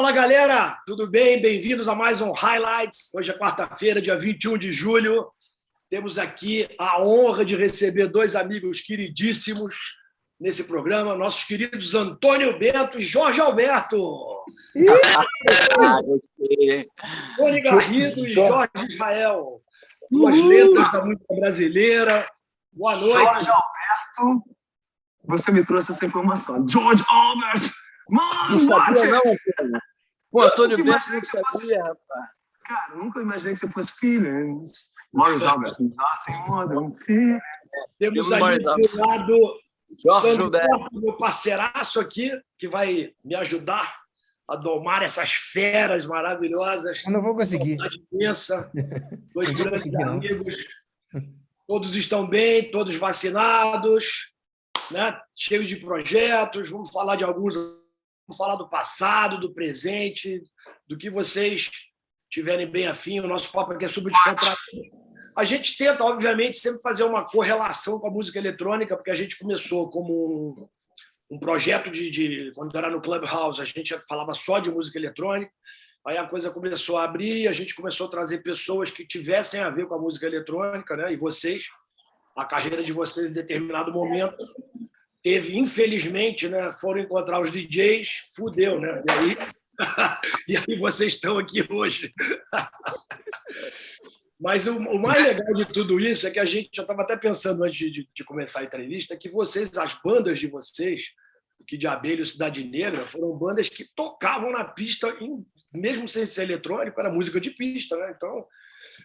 Fala, galera! Tudo bem? Bem-vindos a mais um Highlights. Hoje é quarta-feira, dia 21 de julho. Temos aqui a honra de receber dois amigos queridíssimos nesse programa, nossos queridos Antônio Bento e Jorge Alberto. Tony Garrido e Jorge Israel. Duas lendas da música brasileira. Boa noite. Jorge Alberto, você me trouxe essa informação. Jorge Alberto! Mano, não sabia não, cara. Pô, Antônio Bento não sabia, rapaz. Cara, nunca imaginei que você fosse filho. Jorge Alberto, um filho. Temos ali do lado Jorge Alberto, meu parceiraço aqui, que vai me ajudar a domar essas feras maravilhosas. Eu não vou conseguir. Imensa. Dois grandes amigos. Todos estão bem, todos vacinados, né? Cheios de projetos. Vamos falar de alguns. Vamos falar do passado, do presente, do que vocês tiverem bem afim. O nosso papo aqui é sobre descontração. A gente tenta, obviamente, sempre fazer uma correlação com a música eletrônica, porque a gente começou como um projeto quando era no Clubhouse, a gente falava só de música eletrônica. Aí a coisa começou a abrir, a gente começou a trazer pessoas que tivessem a ver com a música eletrônica, né? E vocês, a carreira de vocês em determinado momento teve, infelizmente, né? Foram encontrar os DJs, fudeu, né? E aí vocês estão aqui hoje. Mas o mais legal de tudo isso é que a gente já estava até pensando antes de começar a entrevista, que vocês, as bandas de vocês, o Kid de Abelha e o Cidade Negra, foram bandas que tocavam na pista, mesmo sem ser eletrônico, era música de pista, né? Então,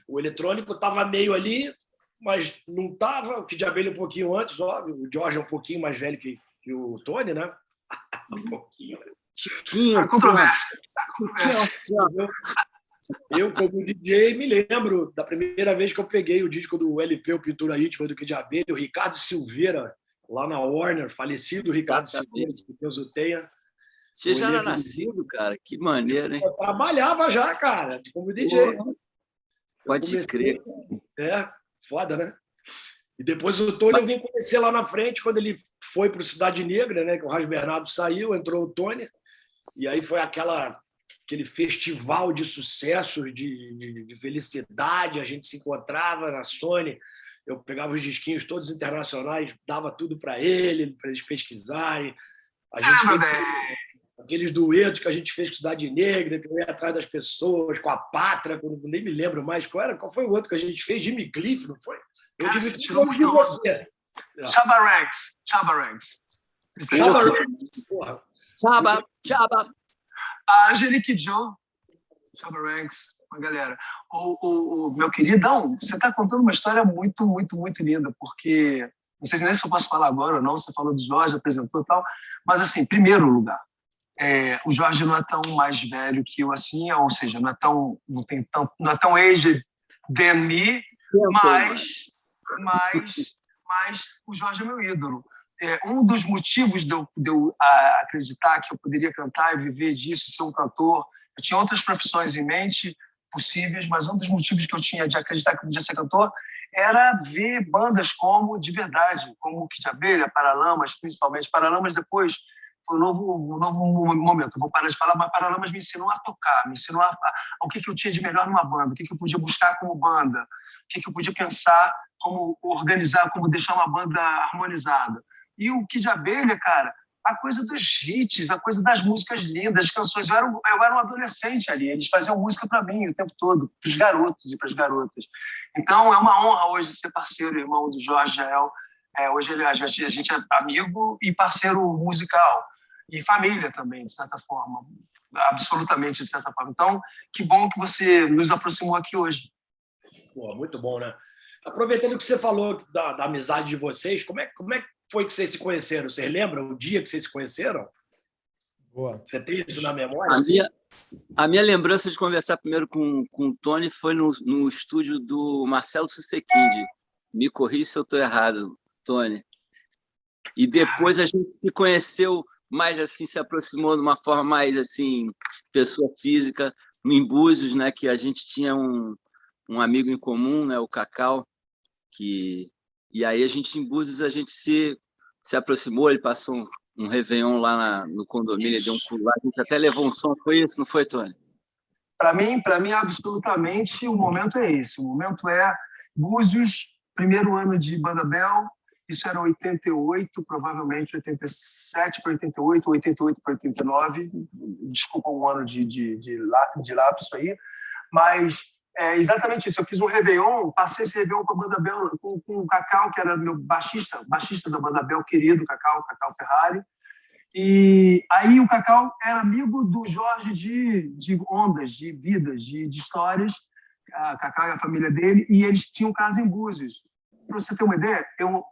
o eletrônico estava meio ali, mas não estava. O Kid de Abelha um pouquinho antes, óbvio. O Jorge é um pouquinho mais velho que o Tony, né? Um pouquinho. Chiquinho, Eu, como DJ, me lembro da primeira vez que eu peguei o disco do LP, o Pintura Íntima do Kid de Abelha, o Ricardo Silveira, lá na Warner, falecido Ricardo Silveira, que Deus o tenha. Você já era nascido, cara? Que maneiro, hein? Eu trabalhava já, cara, como DJ. Pode crer. Foda, né? E depois o Tony eu vim conhecer lá na frente, quando ele foi para o Cidade Negra, né? Que o Ras Bernardo saiu, entrou o Tony, e aí foi aquele festival de sucessos, de felicidade. A gente se encontrava na Sony, eu pegava os disquinhos todos internacionais, dava tudo para eles pesquisarem. A gente fez aqueles duetos que a gente fez com Cidade Negra, que eu ia atrás das pessoas, com a Pátria, nem me lembro mais qual foi o outro que a gente fez, Jimmy Cliff, não foi? Eu digo que vamos de você. Chaba Ranks. Porra. Chaba. A Angelique Joe, Chaba Ranks, a galera. O meu queridão, você está contando uma história muito, muito, muito linda, porque não sei nem se eu posso falar agora ou não, você falou do Jorge, apresentou e tal, mas, assim, em primeiro lugar, o Jorge não é tão mais velho que eu, assim, ou seja, não é tão aged than me, mas o Jorge é meu ídolo. Um dos motivos de eu acreditar que eu poderia cantar e viver disso, ser um cantor, eu tinha outras profissões em mente possíveis, mas um dos motivos que eu tinha de acreditar que eu podia ser cantor era ver bandas como, de verdade, como o Kid de Abelha, Paralamas, principalmente. Paralamas depois foi um novo momento. Eu vou parar de falar, mas Paralamas me ensinou a tocar, me ensinou o que eu tinha de melhor numa banda, o que eu podia buscar como banda, o que eu podia pensar, como organizar, como deixar uma banda harmonizada. E o Kid de Abelha, cara, a coisa dos hits, a coisa das músicas lindas, das canções. Eu era um adolescente ali, eles faziam música para mim o tempo todo, para os garotos e para as garotas. Então, é uma honra hoje ser parceiro, irmão do Jorge Jael. Hoje a gente é amigo e parceiro musical. E família também, de certa forma. Absolutamente, de certa forma. Então, que bom que você nos aproximou aqui hoje. Pô, muito bom, né? Aproveitando que você falou da amizade de vocês, como é que foi que vocês se conheceram? Vocês lembram o dia que vocês se conheceram? Boa. Você tem isso na memória? A minha lembrança de conversar primeiro com o Tony foi no estúdio do Marcelo Susequinde. Me corrija se eu estou errado, Tony. E depois a gente se conheceu mais assim, se aproximou de uma forma mais assim, pessoa física, em Búzios, né? Que a gente tinha um amigo em comum, né? O Cacau, e aí a gente em Búzios a gente se aproximou, ele passou um Réveillon lá no condomínio, deu um pulo lá, a gente até levou um som, foi isso, não foi, Tony? Para mim, absolutamente, o momento é esse. O momento é Búzios, primeiro ano de Banda Bell, isso era 88, provavelmente 87 para 88, 88 para 89, desculpa um ano de lapso aí, mas é exatamente isso. Eu fiz um Réveillon, passei esse Réveillon com a Banda Bell, com o Cacau, que era meu baixista da Banda Bell, querido Cacau Ferrari. E aí o Cacau era amigo do Jorge de ondas, de vidas, de histórias, a Cacau e a família dele, e eles tinham casa em Búzios. Para você ter uma ideia, eu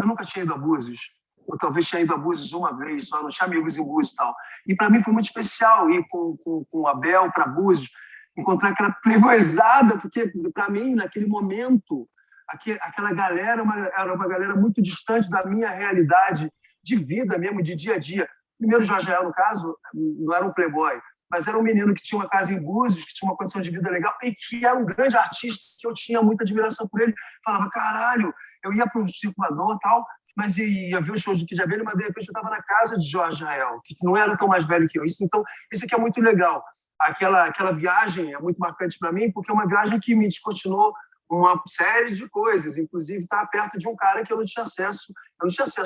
nunca tinha ido a Búzios, ou talvez tinha ido a Búzios uma vez, só não tinha amigos em Búzios e tal. E para mim foi muito especial ir com o Abel para Búzios, encontrar aquela playboyzada, porque para mim, naquele momento, aquela galera era uma galera muito distante da minha realidade de vida mesmo, de dia a dia. Primeiro, Jorge, no caso, não era um playboy, mas era um menino que tinha uma casa em Búzios, que tinha uma condição de vida legal e que era um grande artista, que eu tinha muita admiração por ele. Falava, caralho, eu ia para o circulador e tal, mas ia ver os shows do Kid Abelha, mas de repente eu estava na casa de Jorge Israel, que não era tão mais velho que eu. Então, isso aqui é muito legal. Aquela viagem é muito marcante para mim, porque é uma viagem que me descortinou uma série de coisas, inclusive estar perto de um cara que eu não tinha acesso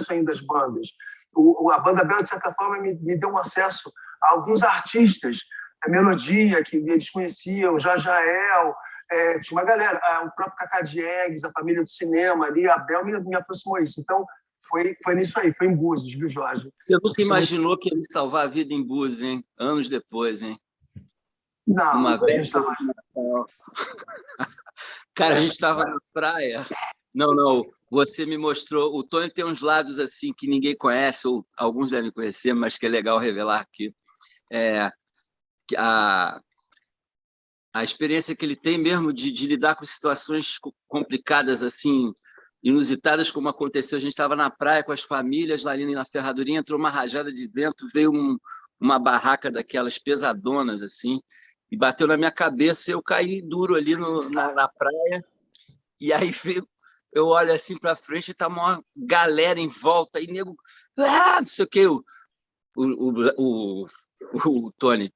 ainda às bandas. A Banda Bell, de certa forma, me deu um acesso a alguns artistas, a Melodia, que eles conheciam, Jajael, tinha uma galera, o próprio Cacá Diegues, a família do cinema ali, a Bel me aproximou isso. Então, foi nisso aí, foi em Búzios, viu, Jorge? Você nunca imaginou que ele ia salvar a vida em Búzios, hein? Anos depois, hein? Não, uma vez. Cara, a gente estava na praia. Não, você me mostrou. O Tony tem uns lábios assim que ninguém conhece, ou alguns devem conhecer, mas que é legal revelar aqui. A experiência que ele tem mesmo de lidar com situações complicadas, assim, inusitadas, como aconteceu. A gente estava na praia com as famílias, lá ali na Ferradurinha, entrou uma rajada de vento, veio uma barraca daquelas pesadonas, assim, e bateu na minha cabeça, eu caí duro ali na praia, e aí eu olho assim para frente e tá uma galera em volta, e nego, não sei o que, o Tony,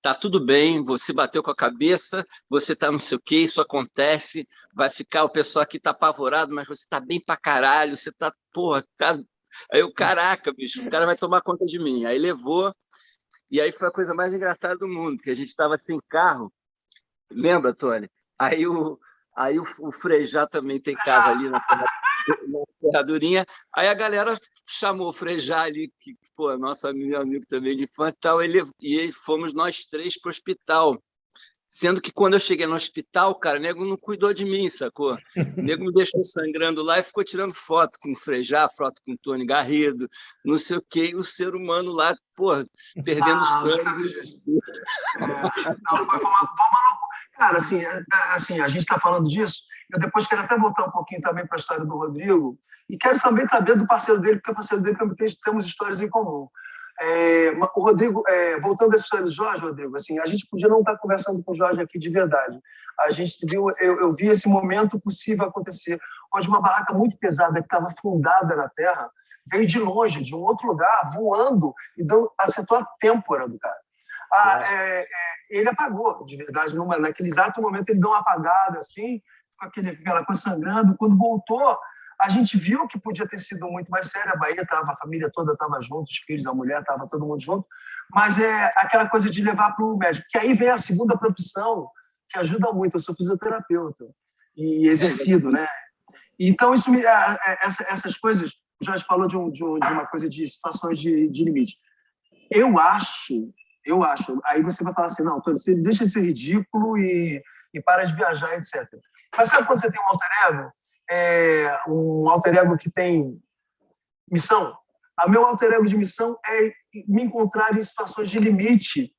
tá tudo bem, você bateu com a cabeça, você tá não sei o que, isso acontece, vai ficar, o pessoal aqui tá apavorado, mas você tá bem pra caralho, você tá, porra, tá... Aí eu, caraca, bicho, o cara vai tomar conta de mim. Aí levou, e aí foi a coisa mais engraçada do mundo, porque a gente estava sem carro, lembra, Tony? Aí o Frejá também tem casa ali na Ferradurinha, aí a galera chamou o Frejá ali, que, pô, nosso amigo também de infância e tal, e fomos nós três para o hospital. Sendo que quando eu cheguei no hospital, cara, o nego não cuidou de mim, sacou? O nego me deixou sangrando lá e ficou tirando foto com o Frejá, foto com o Tony Garrido, não sei o quê, e o ser humano lá, porra, perdendo sangue. Não, foi uma cara, assim, a gente está falando disso, eu depois quero até voltar um pouquinho também para a história do Rodrigo, e quero também saber do parceiro dele, porque o parceiro dele também temos histórias em comum. O Rodrigo, voltando à história do Jorge, Rodrigo, assim, a gente podia não estar conversando com o Jorge aqui de verdade. A gente viu, eu vi esse momento possível acontecer, onde uma barraca muito pesada que estava fundada na terra veio de longe, de um outro lugar, voando e acertou a têmpora do cara. Ele apagou, de verdade, naquele exato momento ele deu uma apagada assim, com aquela coisa sangrando. Quando voltou, a gente viu que podia ter sido muito mais sério. A Bahia a família toda estava junto, os filhos, a mulher, estava todo mundo junto. Mas é aquela coisa de levar para o médico. Que aí vem a segunda profissão, que ajuda muito. Eu sou fisioterapeuta e exercido, né? Então, essas coisas, o Jorge falou de uma coisa de situações de limite. Eu acho, aí você vai falar assim, não, Tony, você deixa de ser ridículo e para de viajar, etc. Mas sabe quando você tem um alter ego que tem missão? O meu alter ego de missão é me encontrar em situações de limite,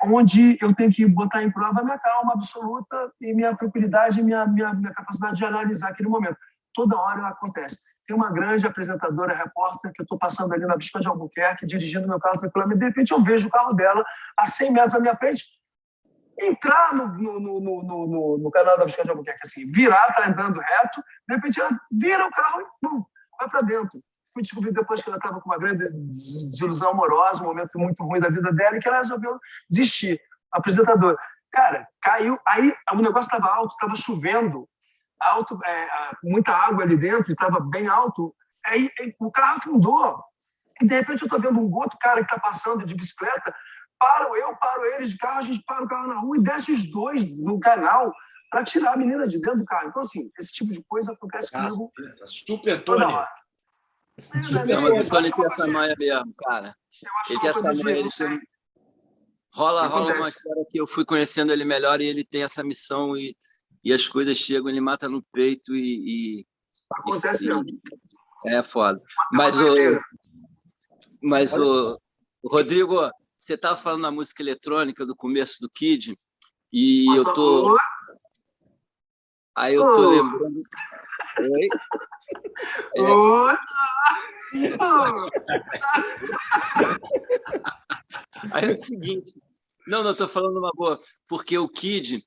onde eu tenho que botar em prova a minha calma absoluta e minha tranquilidade e minha capacidade de analisar aquele momento. Toda hora acontece. Tem uma grande apresentadora, repórter, que eu estou passando ali na Visconde de Albuquerque, dirigindo meu carro tranquilamente, de repente eu vejo o carro dela a 100 metros à minha frente, entrar no canal da Visconde de Albuquerque, assim, virar, tá andando reto, de repente ela vira o carro e pum, vai para dentro. fui descobrir depois que ela estava com uma grande desilusão amorosa, um momento muito ruim da vida dela, e que ela resolveu desistir. Apresentadora. Cara, caiu. Aí o negócio estava alto, estava chovendo, alto, muita água ali dentro, estava bem alto. Aí o carro afundou. E de repente eu estou vendo um outro cara que está passando de bicicleta. Paro eles de carro, a gente para o carro na rua e desce os dois no canal para tirar a menina de dentro do carro. Então, assim, esse tipo de coisa acontece comigo. Super Tony. Não, mas o Tony tem essa manha mesmo, cara. Ele tem essa manha. Rola uma história que eu fui conhecendo ele melhor e ele tem essa missão e as coisas chegam, ele mata no peito e acontece mesmo. É foda. Mas o Rodrigo, você estava falando da música eletrônica do começo do Kid e eu tô... Aí eu tô lembrando... Oi? Aí é o seguinte... Não, eu tô falando uma boa, porque o Kid...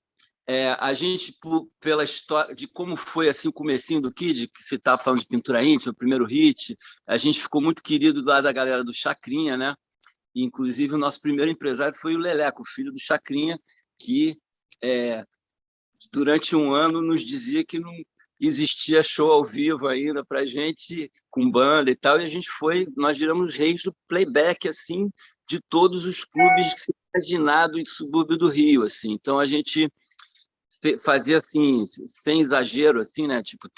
a gente, pela história de como foi assim, o comecinho do Kid, que você estava falando de Pintura Íntima, o primeiro hit, a gente ficou muito querido lá da galera do Chacrinha, né? E, inclusive, o nosso primeiro empresário foi o Leleco, o filho do Chacrinha, que durante um ano nos dizia que não existia show ao vivo ainda para a gente, com banda e tal, e nós viramos reis do playback, assim, de todos os clubes que se imaginado em subúrbio do Rio, assim. Então, a gente fazia assim, sem exagero, assim, né? Tipo,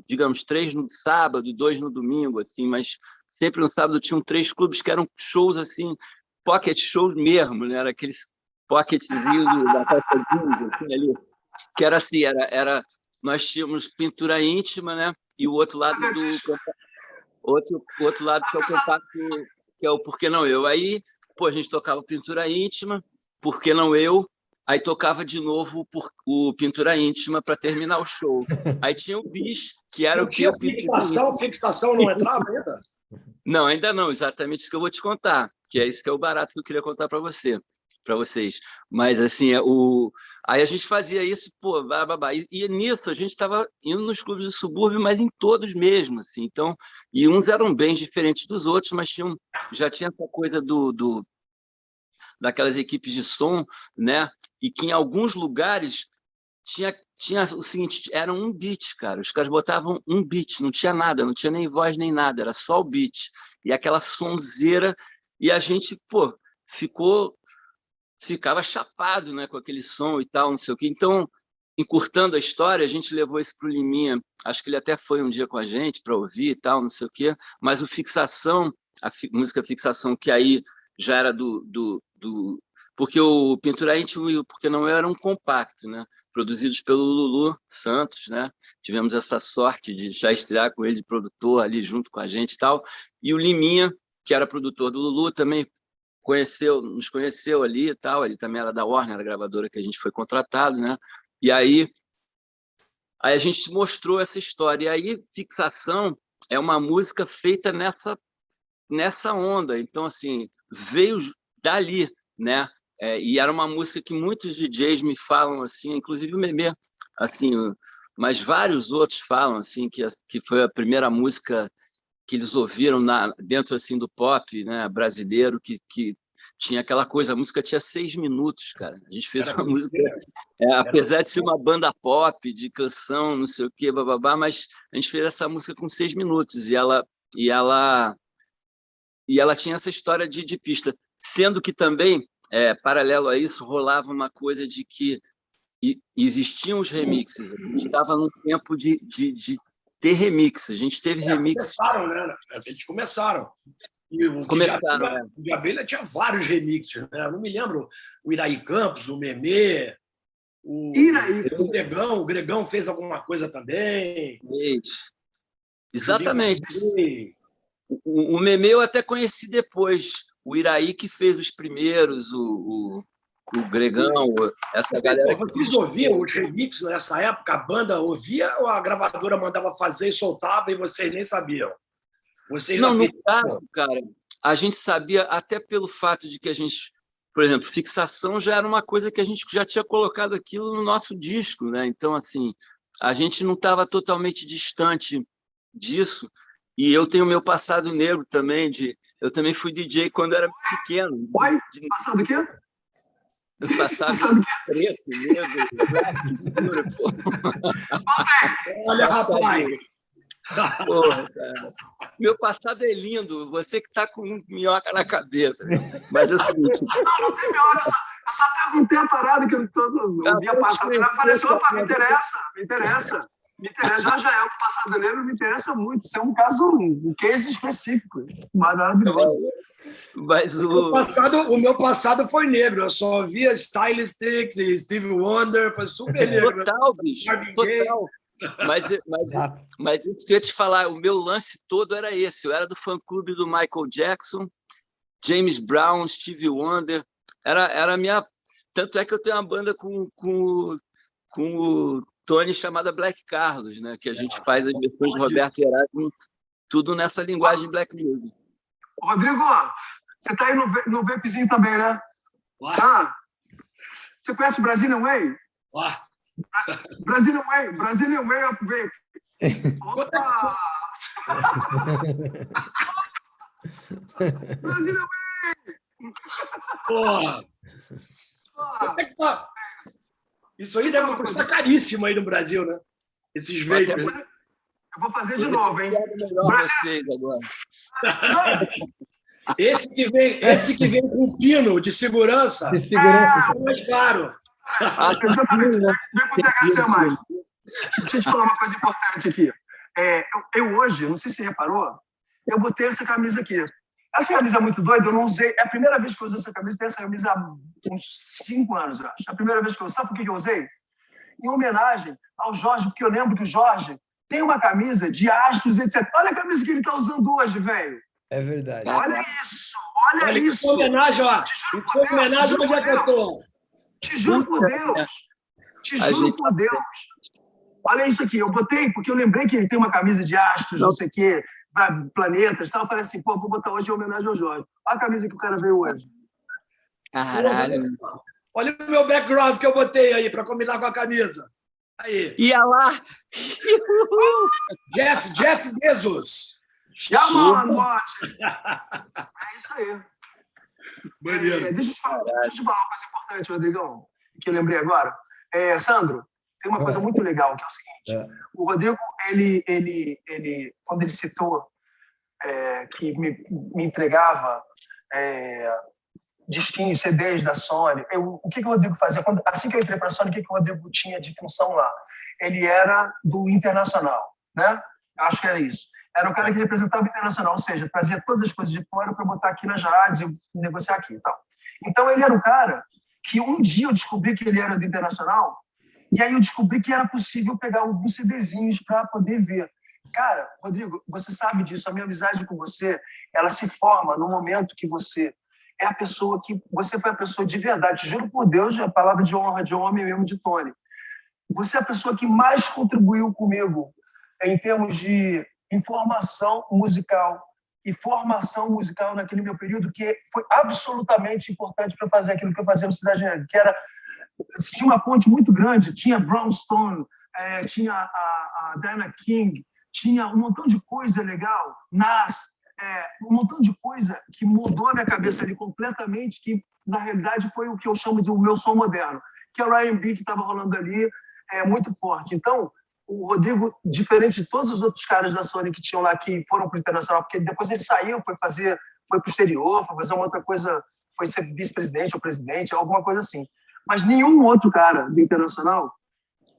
digamos, 3 no sábado, 2 no domingo, assim, mas sempre no sábado tinham 3 clubes que eram shows, assim, pocket shows mesmo, né? Era aqueles pocketzinhos da festa jeans, assim, ali, que era assim, nós tínhamos Pintura Íntima, né? E o outro lado outro lado que é o compacto, que é o Por Que Não Eu. Aí, a gente tocava Pintura Íntima, Por Que Não Eu, aí tocava de novo o Pintura Íntima para terminar o show. Aí tinha o Bis, que era o que eu fixação não entrava ainda? Não, ainda não, exatamente isso que eu vou te contar, que é isso que é o barato que eu queria contar para vocês. Mas assim, aí a gente fazia isso, e nisso a gente estava indo nos clubes do subúrbio, mas em todos mesmo, assim. Então, e uns eram bem diferentes dos outros, mas já tinha essa coisa daquelas equipes de som, né? E que em alguns lugares tinha o seguinte, era um beat, cara. Os caras botavam um beat, não tinha nada, não tinha nem voz nem nada, era só o beat. E aquela sonzeira, e a gente, ficava chapado, né, com aquele som e tal, não sei o quê. Então, encurtando a história, a gente levou isso para o Liminha. Acho que ele até foi um dia com a gente para ouvir e tal, não sei o quê. Mas o Fixação, música Fixação, que aí já era porque o Pintura Íntima e o Por Que Não era um compacto, né? Produzidos pelo Lulu Santos, né? Tivemos essa sorte de já estrear com ele de produtor ali junto com a gente e tal. E o Liminha, que era produtor do Lulu, também nos conheceu ali e tal. Ele também era da Warner, a gravadora que a gente foi contratado, né? E aí a gente mostrou essa história. E aí Fixação é uma música feita nessa onda. Então, assim, veio dali, né? E era uma música que muitos DJs me falam, assim, inclusive o Memê, assim, mas vários outros falam, assim, que foi a primeira música que eles ouviram dentro, assim, do pop, né, brasileiro, que tinha aquela coisa, a música tinha 6 minutos, cara. A gente fez uma música, apesar de ser uma banda pop, de canção, não sei o quê, bababá, mas a gente fez essa música com 6 minutos, e ela tinha essa história de pista, sendo que também, paralelo a isso, rolava uma coisa de que existiam os remixes. A gente estava num tempo de ter remix. A gente teve remix. Começaram, né? Eles começaram. E o Diabelha tinha vários remixes, né? Eu não me lembro. O Iraí Campos, o Memê, o Gregão fez alguma coisa também. Exatamente. O Memê eu até conheci depois. O Iraí que fez os primeiros, o Gregão, essa galera. Vocês ouviam os remixes nessa época? A banda ouvia ou a gravadora mandava fazer e soltava e vocês nem sabiam? Não, no caso, cara, a gente sabia até pelo fato de que a gente, por exemplo, Fixação já era uma coisa que a gente já tinha colocado aquilo no nosso disco, né? Então, assim, a gente não estava totalmente distante disso. E eu tenho meu passado negro também, eu também fui DJ quando era pequeno. Oi? Passado o quê? Passado preto, negro, Olha, rapaz! Porra, cara. Meu passado é lindo, você que está com minhoca na cabeça. Mas é o seguinte... Não tem minhoca, eu só perguntei a parada que eu um dia passado. Ela apareceu, opa, me interessa. Já é o passado negro, me interessa muito. Isso é um caso, um case específico. Maravilhoso. Mas o meu passado foi negro. Eu só via Stylistics e Stevie Wonder, foi super negro. Total, bicho. Total. Mas isso que eu ia te falar, o meu lance todo era esse. Eu era do fã-clube do Michael Jackson, James Brown, Stevie Wonder. Era a minha... Tanto é que eu tenho uma banda com o Tony chamada Black Carlos, né? Que a gente faz as versões de Roberto Erasmo, tudo nessa linguagem Black Music. Rodrigo, você está aí no Vapezinho também, né? Tá? Você conhece o Brazilian Way? Brazilian Way of Vape. Opa! Brazilian Way! Porra! Isso aí deve custar caríssimo aí no Brasil, né? Esses vapes. Eu vou fazer de novo, hein? Vocês agora. Esse que vem com pino de segurança. De segurança. É mais caro. Exatamente. Vem com THC mais. Deixa eu te falar uma coisa importante aqui. Eu hoje, não sei se você reparou, eu botei essa camisa aqui. Essa camisa é muito doida, eu não usei. É a primeira vez que eu uso essa camisa, tem essa camisa há uns 5 anos, eu acho. É a primeira vez que eu uso. Sabe por que eu usei? Em homenagem ao Jorge, porque eu lembro que o Jorge tem uma camisa de astros, etc. Olha a camisa que ele está usando hoje, velho. É verdade. Olha isso, olha isso. Foi homenagem, ó. Foi homenagem onde é que eu tô. Te juro por Deus. Te juro por Deus. Olha isso aqui, eu botei, porque eu lembrei que ele tem uma camisa de astros, não sei o quê, planetas e tal. Eu falei assim, pô, vou botar hoje em homenagem ao Jorge. Olha a camisa que o cara veio hoje. Caralho. Olha o meu background que eu botei aí para combinar com a camisa. Aí. Ia lá. Jeff Bezos. Mano, é isso aí. Maneiro. Deixa eu te falar uma coisa importante, Rodrigão, que eu lembrei agora. Sandro, tem uma coisa muito legal, que é o seguinte. O Rodrigo, ele quando ele citou que me entregava disquinhos, CDs da Sony, o que o Rodrigo fazia? Assim que eu entrei para a Sony, o que o Rodrigo tinha de função lá? Ele era do Internacional, né? Acho que era isso. Era o cara que representava o Internacional, ou seja, trazia todas as coisas de fora para botar aqui nas rádios e negociar aqui e tal. Então, ele era o cara que um dia eu descobri que ele era do Internacional, e aí eu descobri que era possível pegar alguns CDzinhos para poder ver. Cara, Rodrigo, você sabe disso, a minha amizade com você, ela se forma no momento que você é a pessoa que... Você foi a pessoa de verdade, juro por Deus, a palavra de honra, de homem mesmo, de Tony. Você é a pessoa que mais contribuiu comigo em termos de informação musical e formação musical naquele meu período, que foi absolutamente importante para fazer aquilo que eu fazia no Cidade Negra, que era... Tinha uma ponte muito grande, tinha Brownstone, tinha a Diana King, tinha um montão de coisa legal, Nas, um montão de coisa que mudou a minha cabeça ali completamente, que na realidade foi o que eu chamo de o meu som moderno, que é o R&B que estava rolando ali, muito forte. Então, o Rodrigo, diferente de todos os outros caras da Sony que tinham lá, que foram para o Internacional, porque depois ele saiu, foi para o exterior, foi fazer uma outra coisa, foi ser vice-presidente ou presidente, alguma coisa assim. Mas nenhum outro cara do Internacional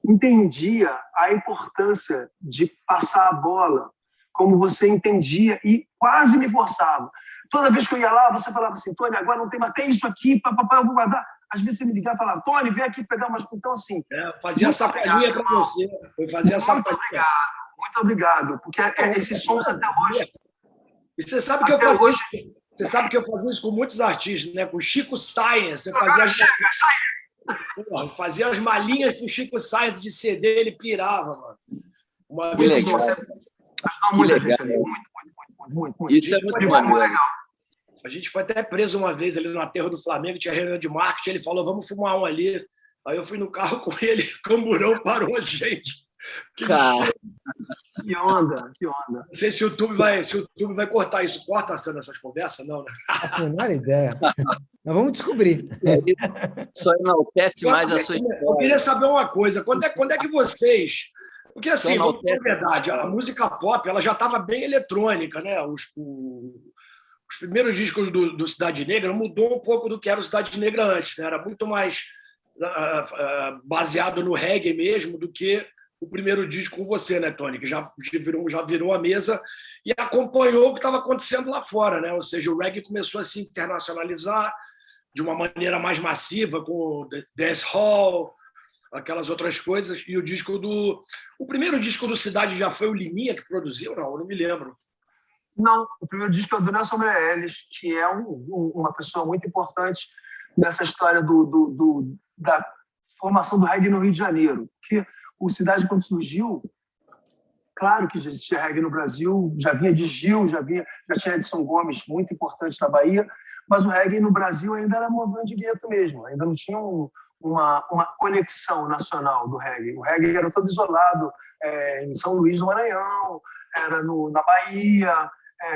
entendia a importância de passar a bola como você entendia e quase me forçava. Toda vez que eu ia lá, você falava assim, Tony, agora não tem mais, tem isso aqui, eu vou guardar. Às vezes você me ligava e falava, Tony, vem aqui pegar umas... Então, assim... fazia essa palhinha para você. Muito obrigado, porque esses sons até hoje... E você sabe que eu fazia hoje... Você sabe que eu fazia isso com muitos artistas, né? Com o Chico Science. Eu fazia as malinhas com o Chico Science de CD, ele pirava, mano. Uma vez legal. Muito. Isso é muito legal. A gente foi até preso uma vez ali no aterro do Flamengo, tinha reunião de marketing, ele falou, vamos fumar um ali. Aí eu fui no carro com ele, Camburão parou a gente. Cara, que onda, que onda. Não sei se o YouTube vai cortar isso. Corta a cena dessas conversas? Não, né? A menor ideia. Nós vamos descobrir. só enaltece mais a sua história. Eu queria saber uma coisa. Quando é que vocês... Porque, assim, vamos falar a verdade, a música pop ela já estava bem eletrônica, né? Os primeiros discos do Cidade Negra mudou um pouco do que era o Cidade Negra antes, né? Era muito mais baseado no reggae mesmo do que o primeiro disco com você, né, Tony? Que já virou a mesa e acompanhou o que estava acontecendo lá fora, né? Ou seja, o reggae começou a se internacionalizar de uma maneira mais massiva, com dancehall, aquelas outras coisas. E o primeiro disco do Cidade já foi o Liminha que produziu? Não, eu não me lembro. Não, o primeiro disco é o do Nelson Meirelles, que é uma pessoa muito importante nessa história da formação do reggae no Rio de Janeiro. Porque o Cidade, quando surgiu, claro que já existia reggae no Brasil, já vinha de Gil, já tinha Edson Gomes, muito importante na Bahia, mas o reggae no Brasil ainda era movimento de gueto mesmo, ainda não tinha uma conexão nacional do reggae. O reggae era todo isolado em São Luís do Maranhão, era na Bahia,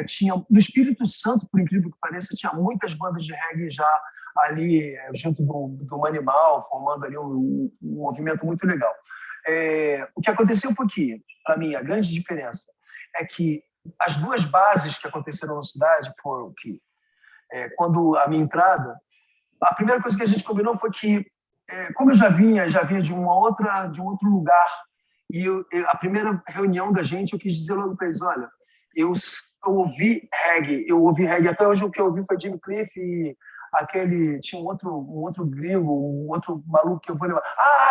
tinha no Espírito Santo, por incrível que pareça, tinha muitas bandas de reggae já ali junto do Manimal, formando ali um movimento muito legal. O que aconteceu foi que, para mim, a grande diferença é que as duas bases que aconteceram na cidade foram que, quando a minha entrada, a primeira coisa que a gente combinou foi que, como eu já vinha de um outro lugar, e a primeira reunião da gente, eu quis dizer logo para eles, olha, eu ouvi reggae, até hoje o que eu ouvi foi Jimmy Cliff e tinha um outro gringo, um outro maluco que eu vou levar.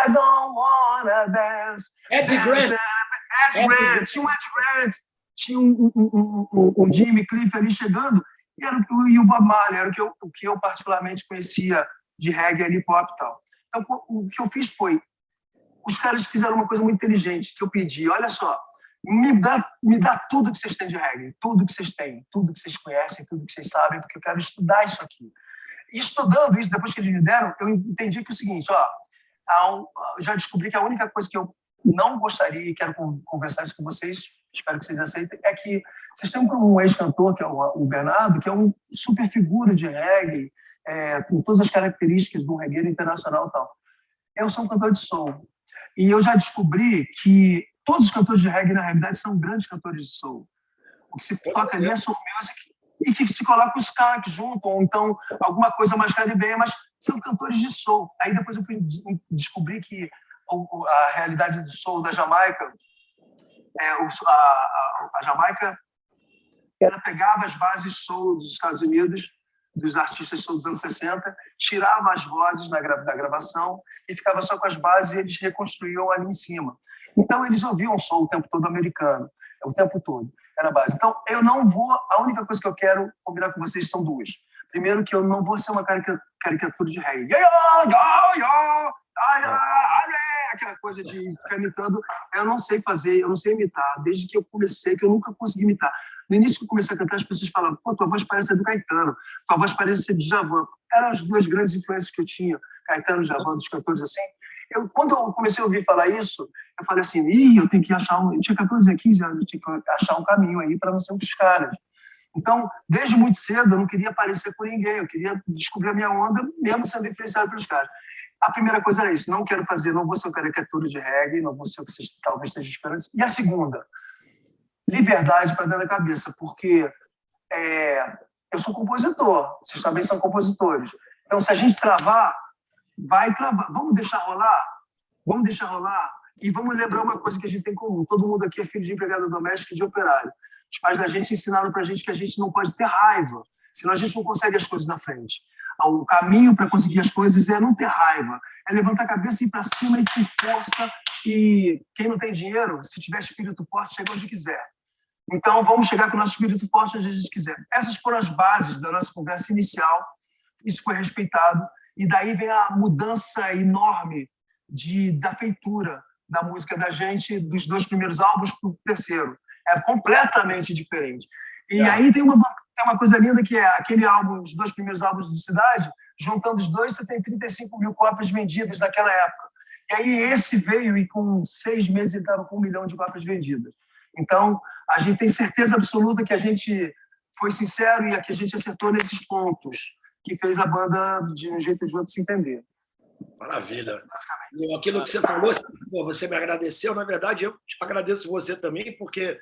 I don't wanna dance. Ed Grant. Tinha um Ed Grant, tinha um Jimmy Cliff ali chegando, e o Bob Marley, era o que eu particularmente conhecia de reggae ali, pop e tal. Então, o que eu fiz foi, os caras fizeram uma coisa muito inteligente, que eu pedi, olha só, me dá tudo que vocês têm de reggae, tudo que vocês têm, tudo que vocês conhecem, tudo que vocês sabem, porque eu quero estudar isso aqui. E estudando isso, depois que eles me deram, eu entendi que é o seguinte, já descobri que a única coisa que eu não gostaria, e quero conversar isso com vocês, espero que vocês aceitem, é que vocês têm um ex-cantor, que é o Bernardo, que é um super figura de reggae, com todas as características do reggae internacional e tal. Eu sou um cantor de soul. E eu já descobri que todos os cantores de reggae, na realidade, são grandes cantores de soul. O que se toca ali é soul music, e que se coloca o skunk junto, ou então alguma coisa mais caribenha, mas são cantores de soul. Aí depois eu fui descobrir que a realidade do soul da Jamaica, a Jamaica, ela pegava as bases soul dos Estados Unidos, dos artistas soul dos anos 60, tirava as vozes da gravação e ficava só com as bases e eles reconstruíam ali em cima. Então eles ouviam soul o tempo todo americano, o tempo todo. Era a base. Então, a única coisa que eu quero combinar com vocês são duas. Primeiro, que eu não vou ser uma caricatura de reggae. Aquela coisa de ficar imitando. Eu não sei fazer, eu não sei imitar. Desde que eu comecei, que eu nunca consegui imitar. No início que eu comecei a cantar, as pessoas falavam, pô, tua voz parece ser do Caetano, tua voz parece ser de Djavan. Eram as duas grandes influências que eu tinha, Caetano e Djavan, dos cantores assim. Quando eu comecei a ouvir falar isso, eu falei assim, eu tenho que achar eu tinha 14, 15 anos, eu tinha que achar um caminho aí para não ser um dos caras. Então, desde muito cedo, eu não queria parecer com ninguém, eu queria descobrir a minha onda, mesmo sendo influenciado pelos caras. A primeira coisa era isso, não vou ser um caricatura de reggae, não vou ser o que vocês talvez estejam esperando. E a segunda, liberdade para dentro da cabeça, porque eu sou compositor, vocês também são compositores. Então, se a gente travar, vai travar. Vamos deixar rolar e vamos lembrar uma coisa que a gente tem em comum. Todo mundo aqui é filho de empregada doméstica e de operário. Os pais da gente ensinaram para a gente que a gente não pode ter raiva, senão a gente não consegue as coisas na frente. O caminho para conseguir as coisas é não ter raiva, é levantar a cabeça e ir para cima e ter força. E quem não tem dinheiro, se tiver espírito forte, chega onde quiser. Então, vamos chegar com o nosso espírito forte onde a gente quiser. Essas foram as bases da nossa conversa inicial. Isso foi respeitado. E daí vem a mudança enorme da feitura da música da gente, dos 2 primeiros álbuns para o terceiro. É completamente diferente. E aí tem uma coisa linda que é aquele álbum, os 2 primeiros álbuns do Cidade, juntando os dois, você tem 35 mil cópias vendidas naquela época. E aí esse veio e com 6 meses ele estava com 1 milhão de cópias vendidas. Então, a gente tem certeza absoluta que a gente foi sincero e que a gente acertou nesses pontos, que fez a banda, de um jeito ou de outro, se entender. Maravilha. Aquilo que você falou, você me agradeceu. Na verdade, eu agradeço você também, porque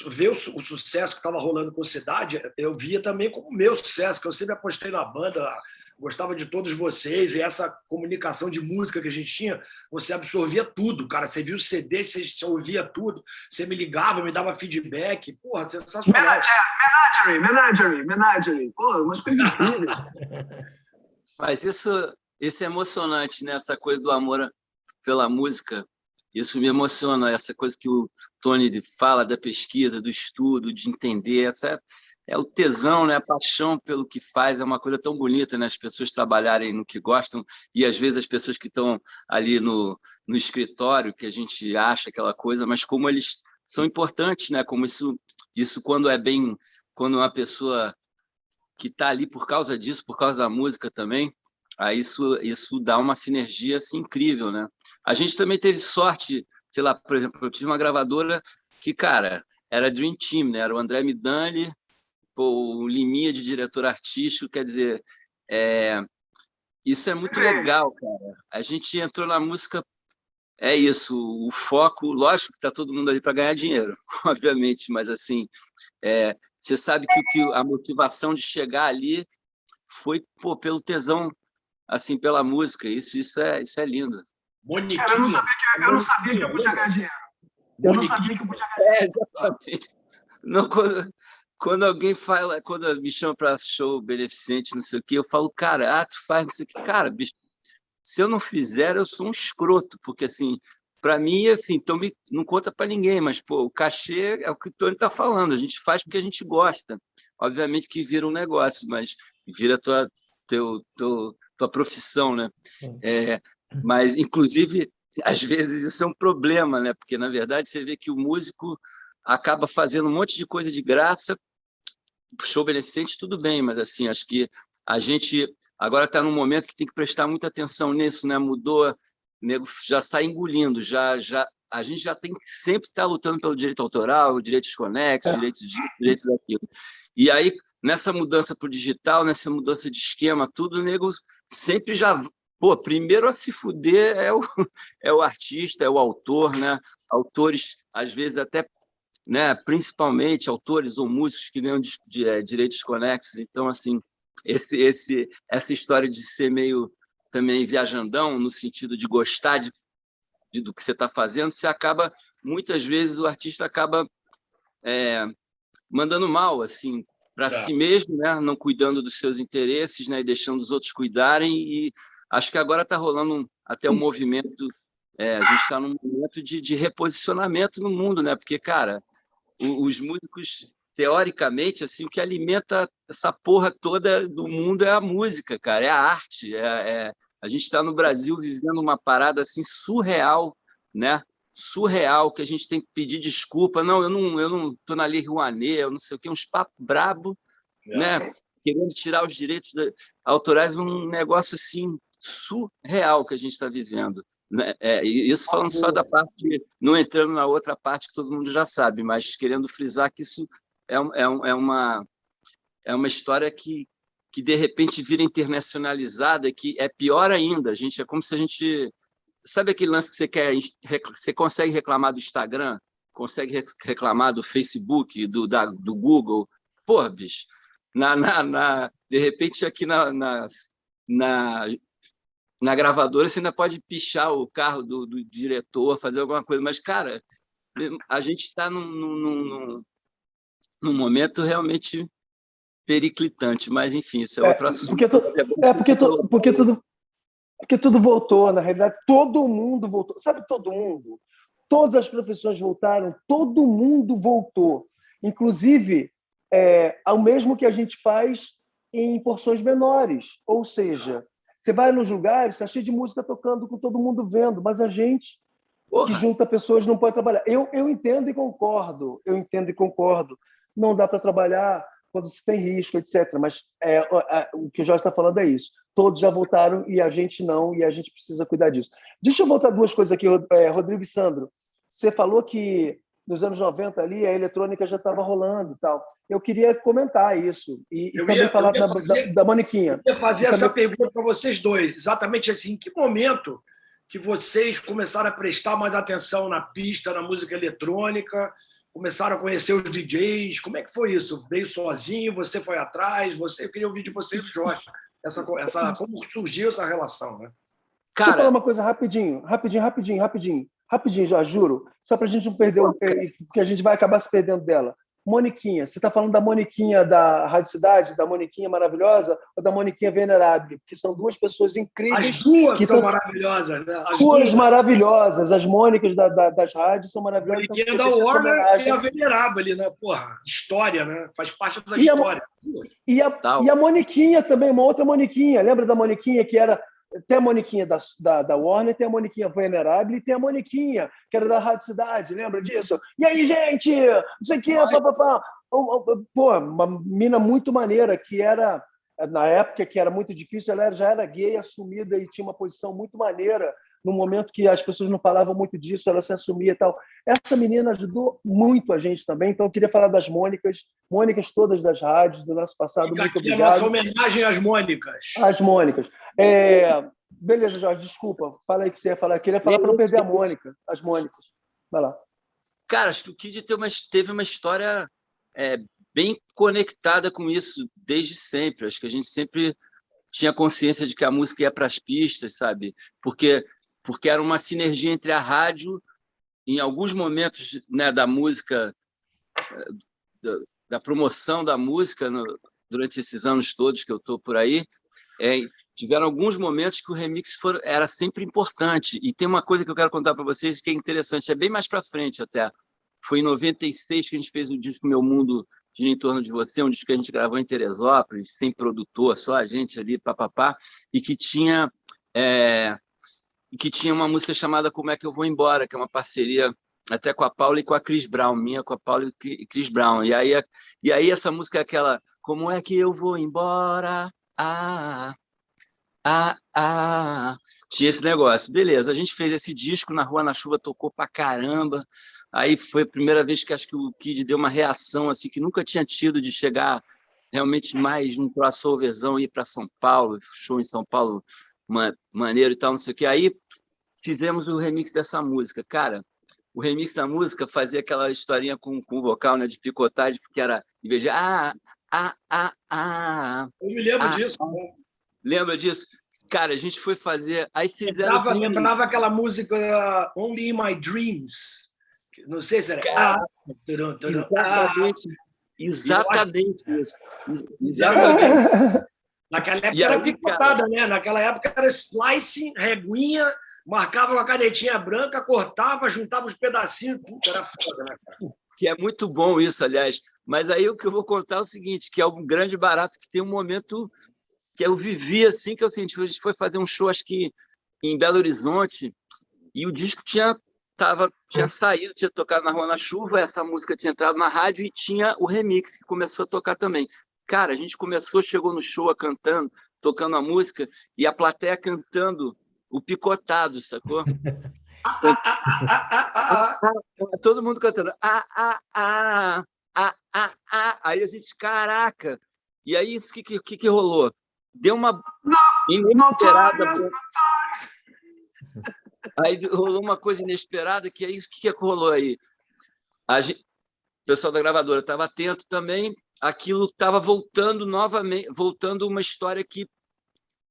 ver o sucesso que estava rolando com a Cidade, eu via também como meu sucesso, que eu sempre apostei na banda, gostava de todos vocês, e essa comunicação de música que a gente tinha, você absorvia tudo, cara. Você via os CDs, você ouvia tudo, você me ligava, me dava feedback. Porra, sensacional. Menagerie. Pô, umas coisas incríveis. Mas isso é emocionante, né? Essa coisa do amor pela música. Isso me emociona, essa coisa que o Tony fala da pesquisa, do estudo, de entender. Essa é o tesão, né? A paixão pelo que faz é uma coisa tão bonita, né? As pessoas trabalharem no que gostam e, às vezes, as pessoas que estão ali no escritório, que a gente acha aquela coisa, mas como eles são importantes, né? Como isso quando uma pessoa que está ali por causa disso, por causa da música também, aí isso dá uma sinergia assim, incrível, né? A gente também teve sorte, sei lá, por exemplo, eu tive uma gravadora que, cara, era Dream Team, né? Era o André Midani, o Liminha de diretor artístico, quer dizer, isso é muito legal, cara. A gente entrou na música, é isso, o foco, lógico que está todo mundo ali para ganhar dinheiro, obviamente, mas assim, você sabe que a motivação de chegar ali foi pelo tesão, assim, pela música. Isso é lindo. Boniquinha. Cara, eu não sabia que eu podia ganhar dinheiro. Eu não sabia que eu podia ganhar dinheiro. Exatamente. Não, quando alguém fala, quando me chama para show beneficente, não sei o quê, eu falo, cara, tu faz não sei o quê. Cara, bicho, se eu não fizer, eu sou um escroto, porque, assim, para mim, assim, então não conta para ninguém, mas, pô, o cachê é o que o Tony está falando, a gente faz porque a gente gosta. Obviamente que vira um negócio, mas vira tua profissão, né? Mas, inclusive, às vezes isso é um problema, né? Porque, na verdade, você vê que o músico acaba fazendo um monte de coisa de graça, show beneficente, tudo bem, mas, assim, acho que a gente agora está num momento que tem que prestar muita atenção nisso, né? Mudou, o nego já está engolindo, a gente já tem que sempre estar lutando pelo direito autoral, direitos conexos, direitos disso, direitos daquilo. E aí, nessa mudança para o digital, nessa mudança de esquema, tudo, o nego sempre já... Pô, primeiro a se fuder é o artista, é o autor, né? Autores, às vezes, até, né? Principalmente autores ou músicos que ganham direitos conexos. Então, assim, essa história de ser meio também viajandão, no sentido de gostar do que você está fazendo, você acaba, muitas vezes, o artista acaba mandando mal, assim, para si mesmo, né? Não cuidando dos seus interesses, né? E deixando os outros cuidarem. E acho que agora está rolando até um movimento, a gente está num momento de reposicionamento no mundo, né? Porque, cara, os músicos, teoricamente, assim, o que alimenta essa porra toda do mundo é a música, cara, é a arte. A gente está no Brasil vivendo uma parada assim surreal, né? Surreal, que a gente tem que pedir desculpa. Não, eu não estou na Lei Rouanet, eu não sei o quê, uns papos brabo, né? Querendo tirar os direitos autorais, um negócio assim surreal que a gente está vivendo. Né? E isso falando só da parte, não entrando na outra parte que todo mundo já sabe, mas querendo frisar que isso é uma história que de repente vira internacionalizada, que é pior ainda. É como se a gente... Sabe aquele lance que você consegue reclamar do Instagram, consegue reclamar do Facebook, do Google? Porra, bicho, de repente aqui na gravadora você ainda pode pichar o carro do diretor, fazer alguma coisa, mas, cara, a gente está num momento realmente periclitante, mas, enfim, isso é outro assunto. Porque tudo voltou, na realidade, todo mundo voltou. Sabe, todo mundo? Todas as profissões voltaram, todo mundo voltou. Inclusive, ao mesmo que a gente faz em porções menores. Ou seja, você vai nos lugares, está cheio de música tocando, com todo mundo vendo, mas a gente que junta pessoas não pode trabalhar. Eu entendo e concordo. Não dá para trabalhar quando se tem risco, etc. Mas o que o Jorge está falando é isso. Todos já voltaram e a gente não, e a gente precisa cuidar disso. Deixa eu voltar duas coisas aqui, Rodrigo e Sandro. Você falou que nos anos 90 ali a eletrônica já estava rolando e tal. Eu queria comentar isso e também falar da Moniquinha. Eu ia fazer essa pergunta para vocês dois, exatamente assim, em que momento que vocês começaram a prestar mais atenção na pista, na música eletrônica, começaram a conhecer os DJs, como é que foi isso? Veio sozinho, você foi atrás, eu queria ouvir de vocês, Jorge, como surgiu essa relação, né? Cara, deixa eu falar uma coisa rapidinho, Jorge, juro, só para a gente não perder, porque a gente vai acabar se perdendo dela. Moniquinha, você está falando da Moniquinha da Rádio Cidade, da Moniquinha maravilhosa ou da Moniquinha Venerável? Que são duas pessoas incríveis. As duas são maravilhosas, né? As duas maravilhosas, as Mônicas das rádios são maravilhosas. A Moniquinha da Warner e a Venerável ali, né? Porra, história, né? Faz parte da história. E a Moniquinha também, uma outra Moniquinha. Lembra da Moniquinha que era... Tem a Moniquinha da Warner, tem a Moniquinha Venerável e tem a Moniquinha, que era da Rádio Cidade, lembra disso? E aí, gente? Não sei o quê, papapá. Pô, uma mina muito maneira, que era, na época que era muito difícil, ela já era gay, assumida e tinha uma posição muito maneira. No momento que as pessoas não falavam muito disso, ela se assumia e tal. Essa menina ajudou muito a gente também, então eu queria falar das Mônicas todas das rádios do nosso passado. Muito obrigado. Nossa homenagem às Mônicas. Às Mônicas. Beleza, Jorge, desculpa. Fala aí o que você ia falar. Eu queria falar para não perder a Mônica, as Mônicas. Vai lá. Cara, acho que o Kid teve uma história bem conectada com isso desde sempre. Acho que a gente sempre tinha consciência de que a música ia para as pistas, sabe? Porque era uma sinergia entre a rádio, em alguns momentos, né, da música, da promoção da música, durante esses anos todos que eu estou por aí, tiveram alguns momentos que o remix era sempre importante. E tem uma coisa que eu quero contar para vocês que é interessante, é bem mais para frente até. Foi em 96 que a gente fez o disco Meu Mundo Gira em Torno de Você, um disco que a gente gravou em Teresópolis, sem produtor, só a gente ali, papapá, e que tinha uma música chamada Como é que eu vou embora, que é uma parceria até com a Paula e com a Chris Brown, minha com a Paula e Chris Brown. E aí essa música é aquela Como é que eu vou embora? Tinha esse negócio. Beleza, a gente fez esse disco, Na Rua na Chuva tocou pra caramba. Aí foi a primeira vez que acho que o Kid deu uma reação assim que nunca tinha tido, de chegar realmente mais num crossoverzão, ir para São Paulo, show em São Paulo, maneiro e tal, não sei o que. Aí fizemos o remix dessa música. Cara, o remix da música fazia aquela historinha com vocal, né, de picotagem, porque era, em vez de Eu me lembro disso. Né? Lembra disso? Cara, a gente foi fazer... Aí fizeram... Lembrava aquela música Only in My Dreams. Não sei se era... Exatamente isso. Exatamente. Naquela época era picotada, né? Naquela época era splicing, reguinha, marcava com a canetinha branca, cortava, juntava os pedacinhos. Puta, era foda, né, cara? Que é muito bom isso, aliás. Mas aí o que eu vou contar é o seguinte, que é um grande barato, que tem um momento que eu vivi assim, que eu senti. A gente foi fazer um show, acho que em Belo Horizonte, e o disco tinha saído, tinha tocado Na Rua na Chuva, essa música tinha entrado na rádio e tinha o remix, que começou a tocar também. Cara, a gente chegou no show cantando, tocando a música, e a plateia cantando o picotado, sacou? Todo mundo cantando. Aí a gente, caraca! E aí, o que rolou? Deu uma inesperada. Aí rolou uma coisa inesperada, que aí, o que rolou aí? O pessoal da gravadora estava atento também, aquilo estava voltando novamente, voltando uma história que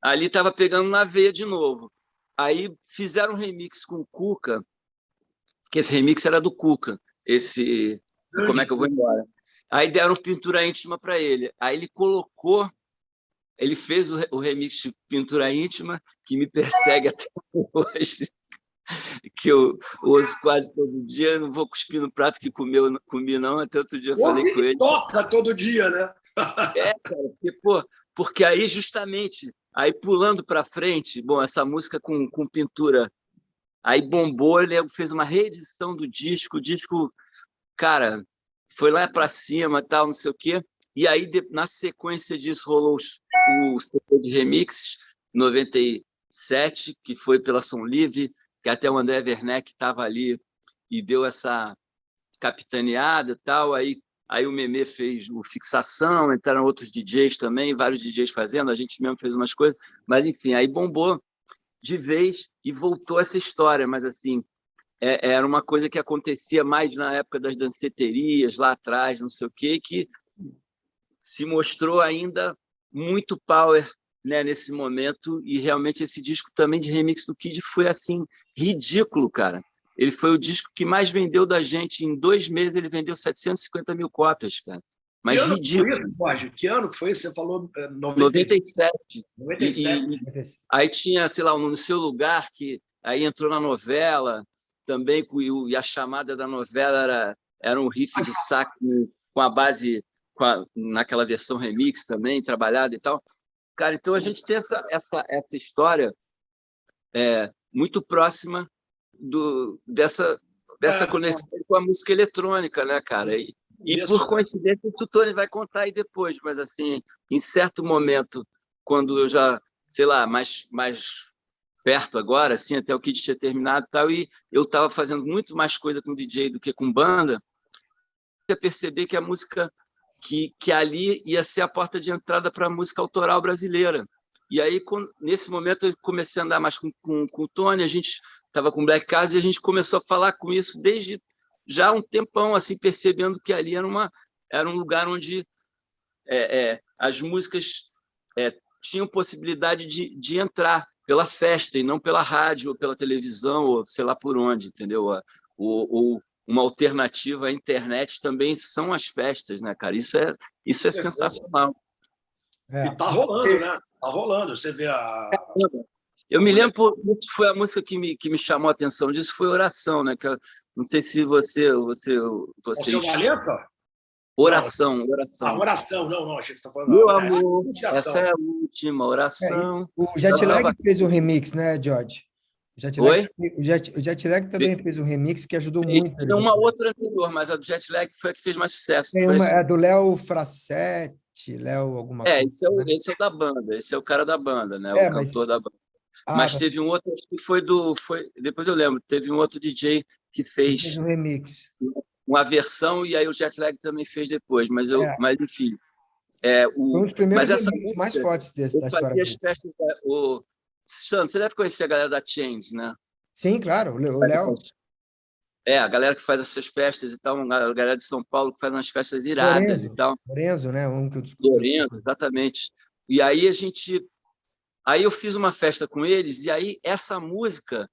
ali estava pegando na veia de novo. Aí fizeram um remix com o Cuca, que esse remix era do Cuca, esse Como é que eu vou embora? Aí deram Pintura Íntima para ele. Aí ele fez o remix de Pintura Íntima, que me persegue até hoje, que eu ouço quase todo dia. Não vou cuspir no prato que comi, não. Até outro dia eu falei com ele. Toca todo dia, né? Cara, porque aí, justamente, aí pulando para frente, bom, essa música com Pintura, aí bombou, ele fez uma reedição do disco, o disco, cara, foi lá para cima, tal, não sei o quê. E aí, na sequência disso, rolou o CD de remixes, 97, que foi pela Som Livre, que até o André Werneck estava ali e deu essa capitaneada e tal. Aí o Memê fez o Fixação, entraram outros DJs também, vários DJs fazendo, a gente mesmo fez umas coisas, mas enfim, aí bombou de vez e voltou essa história, mas assim, era uma coisa que acontecia mais na época das danceterias, lá atrás, não sei o quê, que se mostrou ainda muito power, né, nesse momento, e realmente esse disco também de remix do Kid foi assim, ridículo, cara. Ele foi o disco que mais vendeu da gente. Em 2 meses ele vendeu 750 mil cópias, cara. Mas ridículo. Que ano que foi isso? Você falou 97. 97. Aí tinha, sei lá, No Seu Lugar, que aí entrou na novela também, e a chamada da novela era um riff de sax com a base, naquela versão remix também, trabalhada e tal. Cara, então a gente tem essa história muito próxima dessa conexão com a música eletrônica, né, cara? E por coincidência, o Tony vai contar aí depois, mas assim, em certo momento, quando eu já, sei lá, mais perto agora, assim, até o Kid tinha terminado e tal, e eu estava fazendo muito mais coisa com DJ do que com banda, você perceber que a música que ali ia ser a porta de entrada para a música autoral brasileira. E aí, nesse momento, eu comecei a andar mais com o Tony, a gente estava com o Black Cars e a gente começou a falar com isso desde já um tempão, assim, percebendo que ali era um lugar onde as músicas tinham possibilidade de entrar pela festa e não pela rádio ou pela televisão ou sei lá por onde, entendeu? Ou uma alternativa à internet também são as festas, né, cara? Isso é sensacional. E tá rolando, né? Tá rolando. Você vê Eu me lembro, isso foi a música que me chamou a atenção disso, foi Oração, né? Que eu, não sei se você O seu Valença? Oração. Oração, não, achei que você estava falando. Meu amor, essa é a última oração. O Jetlag fez um remix, né, George? O Jetlag também fez um remix que ajudou muito. Tem uma outra anterior, mas a do Jetlag foi a que fez mais sucesso. É do Léo Frassetti, Léo alguma coisa. Esse é da banda, esse é o cara da banda, né? O cantor da banda. Mas teve um outro, acho que depois eu lembro, teve um outro DJ que fez um remix. Uma versão, e aí o Jetlag também fez depois, mas enfim. Foi um dos primeiros remixes mais fortes da história. As festas, Santos, você deve conhecer a galera da Chains, né? Sim, claro, o Léo. A galera que faz essas festas e tal, a galera de São Paulo que faz umas festas iradas e tal. Lorenzo, né? Um que eu descobri. Lorenzo, exatamente. E aí Aí eu fiz uma festa com eles, e aí essa música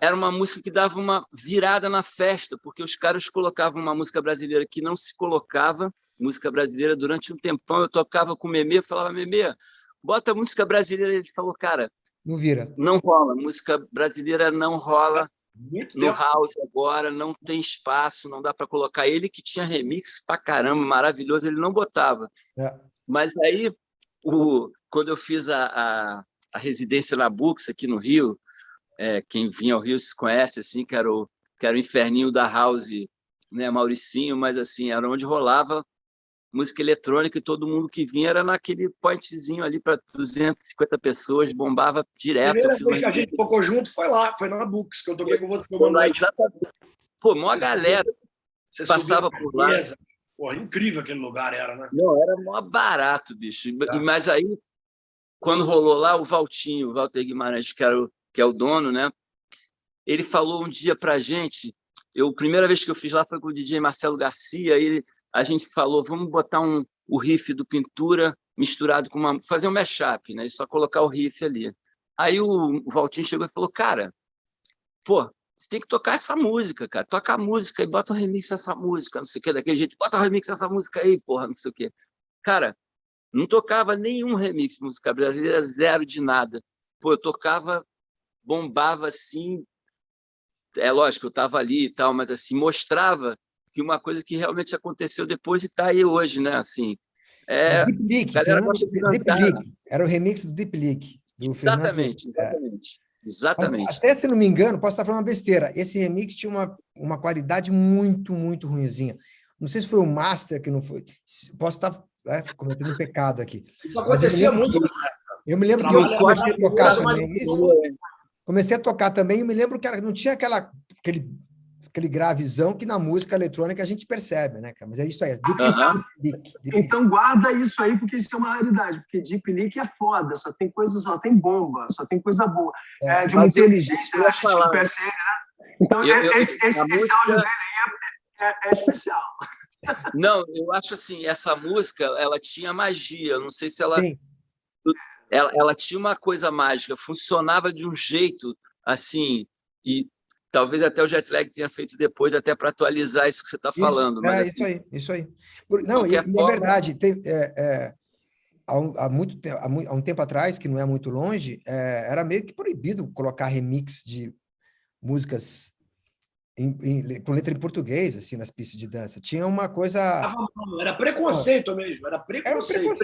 era uma música que dava uma virada na festa, porque os caras colocavam uma música brasileira que não se colocava, música brasileira, durante um tempão. Eu tocava com o Memê, falava, Memê, bota a música brasileira. Ele falou, cara, não vira. Não rola, música brasileira não rola no house agora, não tem espaço, não dá para colocar. Ele que tinha remix pra caramba, maravilhoso, ele não botava. Mas aí, quando eu fiz a residência na Bux, aqui no Rio, quem vinha ao Rio se conhece, assim, que era o inferninho da house, né, Mauricinho, mas assim, era onde rolava música eletrônica, e todo mundo que vinha era naquele pointzinho ali para 250 pessoas, bombava direto. A primeira vez que a gente tocou junto foi lá, foi na Bux, que eu toquei com você. Pô, mó galera passava por lá. Porra, incrível aquele lugar era, né? Não, era mó barato, bicho. Mas aí, quando rolou lá, o Walter Guimarães, que é o dono, né? Ele falou um dia pra gente, a primeira vez que eu fiz lá foi com o DJ Marcelo Garcia, a gente falou, vamos botar o riff do Pintura misturado com fazer um mashup, né? E só colocar o riff ali. Aí o Valtinho chegou e falou, cara, pô, você tem que tocar essa música, cara. Toca a música e bota um remix dessa música, não sei o que, daquele jeito. Bota um remix dessa música aí, porra, não sei o que. Cara, não tocava nenhum remix de música brasileira, zero de nada. Pô, eu tocava, bombava assim. É lógico, eu estava ali e tal, mas assim, mostrava que uma coisa que realmente aconteceu depois e está aí hoje, né? Assim, Deep Leak, era o remix do Deep Leak. Exatamente. Mas, até se não me engano, posso estar falando uma besteira, esse remix tinha uma qualidade muito, muito ruinzinha. Não sei se foi o Master que não foi. Posso estar cometendo um pecado aqui. Isso acontecia muito. Eu me lembro que eu comecei a tocar também isso. Comecei a tocar também e me lembro que não tinha aquele gravizão que na música eletrônica a gente percebe, né, cara? Mas é isso aí. Deep então guarda isso aí, porque isso é uma raridade, porque Deep Leak é foda, só tem bomba, só tem coisa boa. De uma inteligência, a gente não percebe, né? Então, esse áudio dele aí é especial. Não, eu acho assim, essa música, ela tinha magia, não sei se ela tinha uma coisa mágica, funcionava de um jeito assim, e talvez até o jet lag tenha feito depois, até para atualizar isso que você está falando. Mas, assim, isso aí. Não, e é verdade, há um tempo atrás, que não é muito longe, era meio que proibido colocar remix de músicas com letra em português, assim, nas pistas de dança. Tinha uma coisa... Era preconceito mesmo, era preconceito.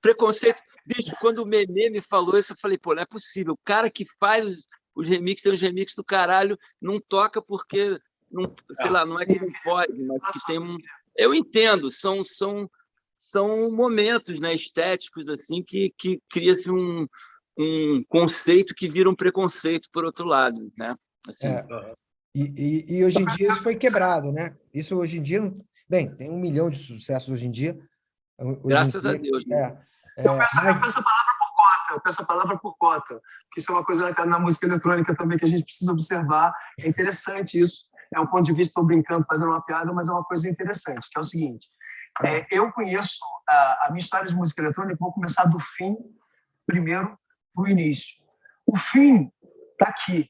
Preconceito. Bicho, quando o Memê me falou isso, eu falei, pô, não é possível. O cara que faz os remixes, tem os remixes do caralho, não toca porque, não, sei lá, não é que não pode, mas que tem um... Eu entendo, são momentos, né, estéticos, assim, que cria-se um conceito que vira um preconceito por outro lado, né? Assim. E hoje em dia isso foi quebrado, né? Isso hoje em dia... Bem, tem 1 milhão de sucessos hoje em dia. Graças a Deus. Né? Eu peço a palavra por cota, porque isso é uma coisa na música eletrônica também que a gente precisa observar. É interessante isso. É um ponto de vista, estou brincando, fazendo uma piada, mas é uma coisa interessante, que é o seguinte. Eu conheço a minha história de música eletrônica, vou começar do fim primeiro para o início. O fim está aqui.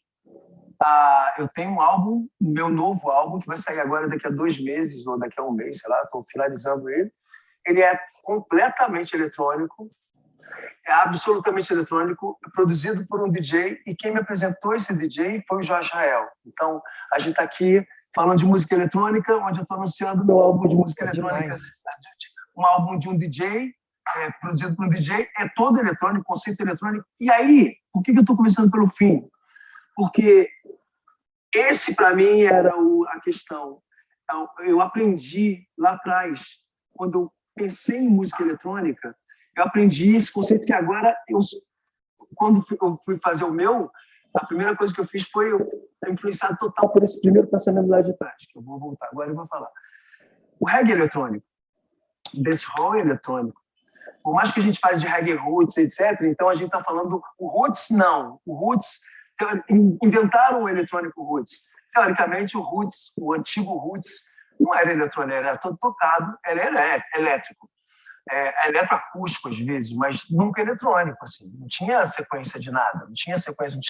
Eu tenho um álbum, meu novo álbum, que vai sair agora daqui a 2 meses, ou daqui a 1 mês, sei lá, estou finalizando ele. Ele é completamente eletrônico, é absolutamente eletrônico, produzido por um DJ, e quem me apresentou esse DJ foi o Jorge Rael. Então, a gente está aqui falando de música eletrônica, onde eu estou anunciando meu álbum de música eletrônica. Um álbum de um DJ, produzido por um DJ, é todo eletrônico, conceito eletrônico. E aí, por que eu estou começando pelo fim? Porque esse, para mim, era a questão. Eu aprendi lá atrás, quando eu pensei em música eletrônica, eu aprendi esse conceito que agora, quando eu fui fazer o meu, a primeira coisa que eu fiz foi influenciado total por esse primeiro pensamento lá de trás, que eu vou voltar agora e vou falar. O reggae eletrônico, dancehall eletrônico, por mais que a gente fale de reggae roots, etc., então a gente está falando o roots, não. O roots, inventaram o eletrônico roots. Teoricamente, o roots, o antigo roots, não era eletrônico, era todo tocado, era elétrico. Eletroacústico às vezes, mas nunca eletrônico, assim. Não tinha sequência de nada, não tinha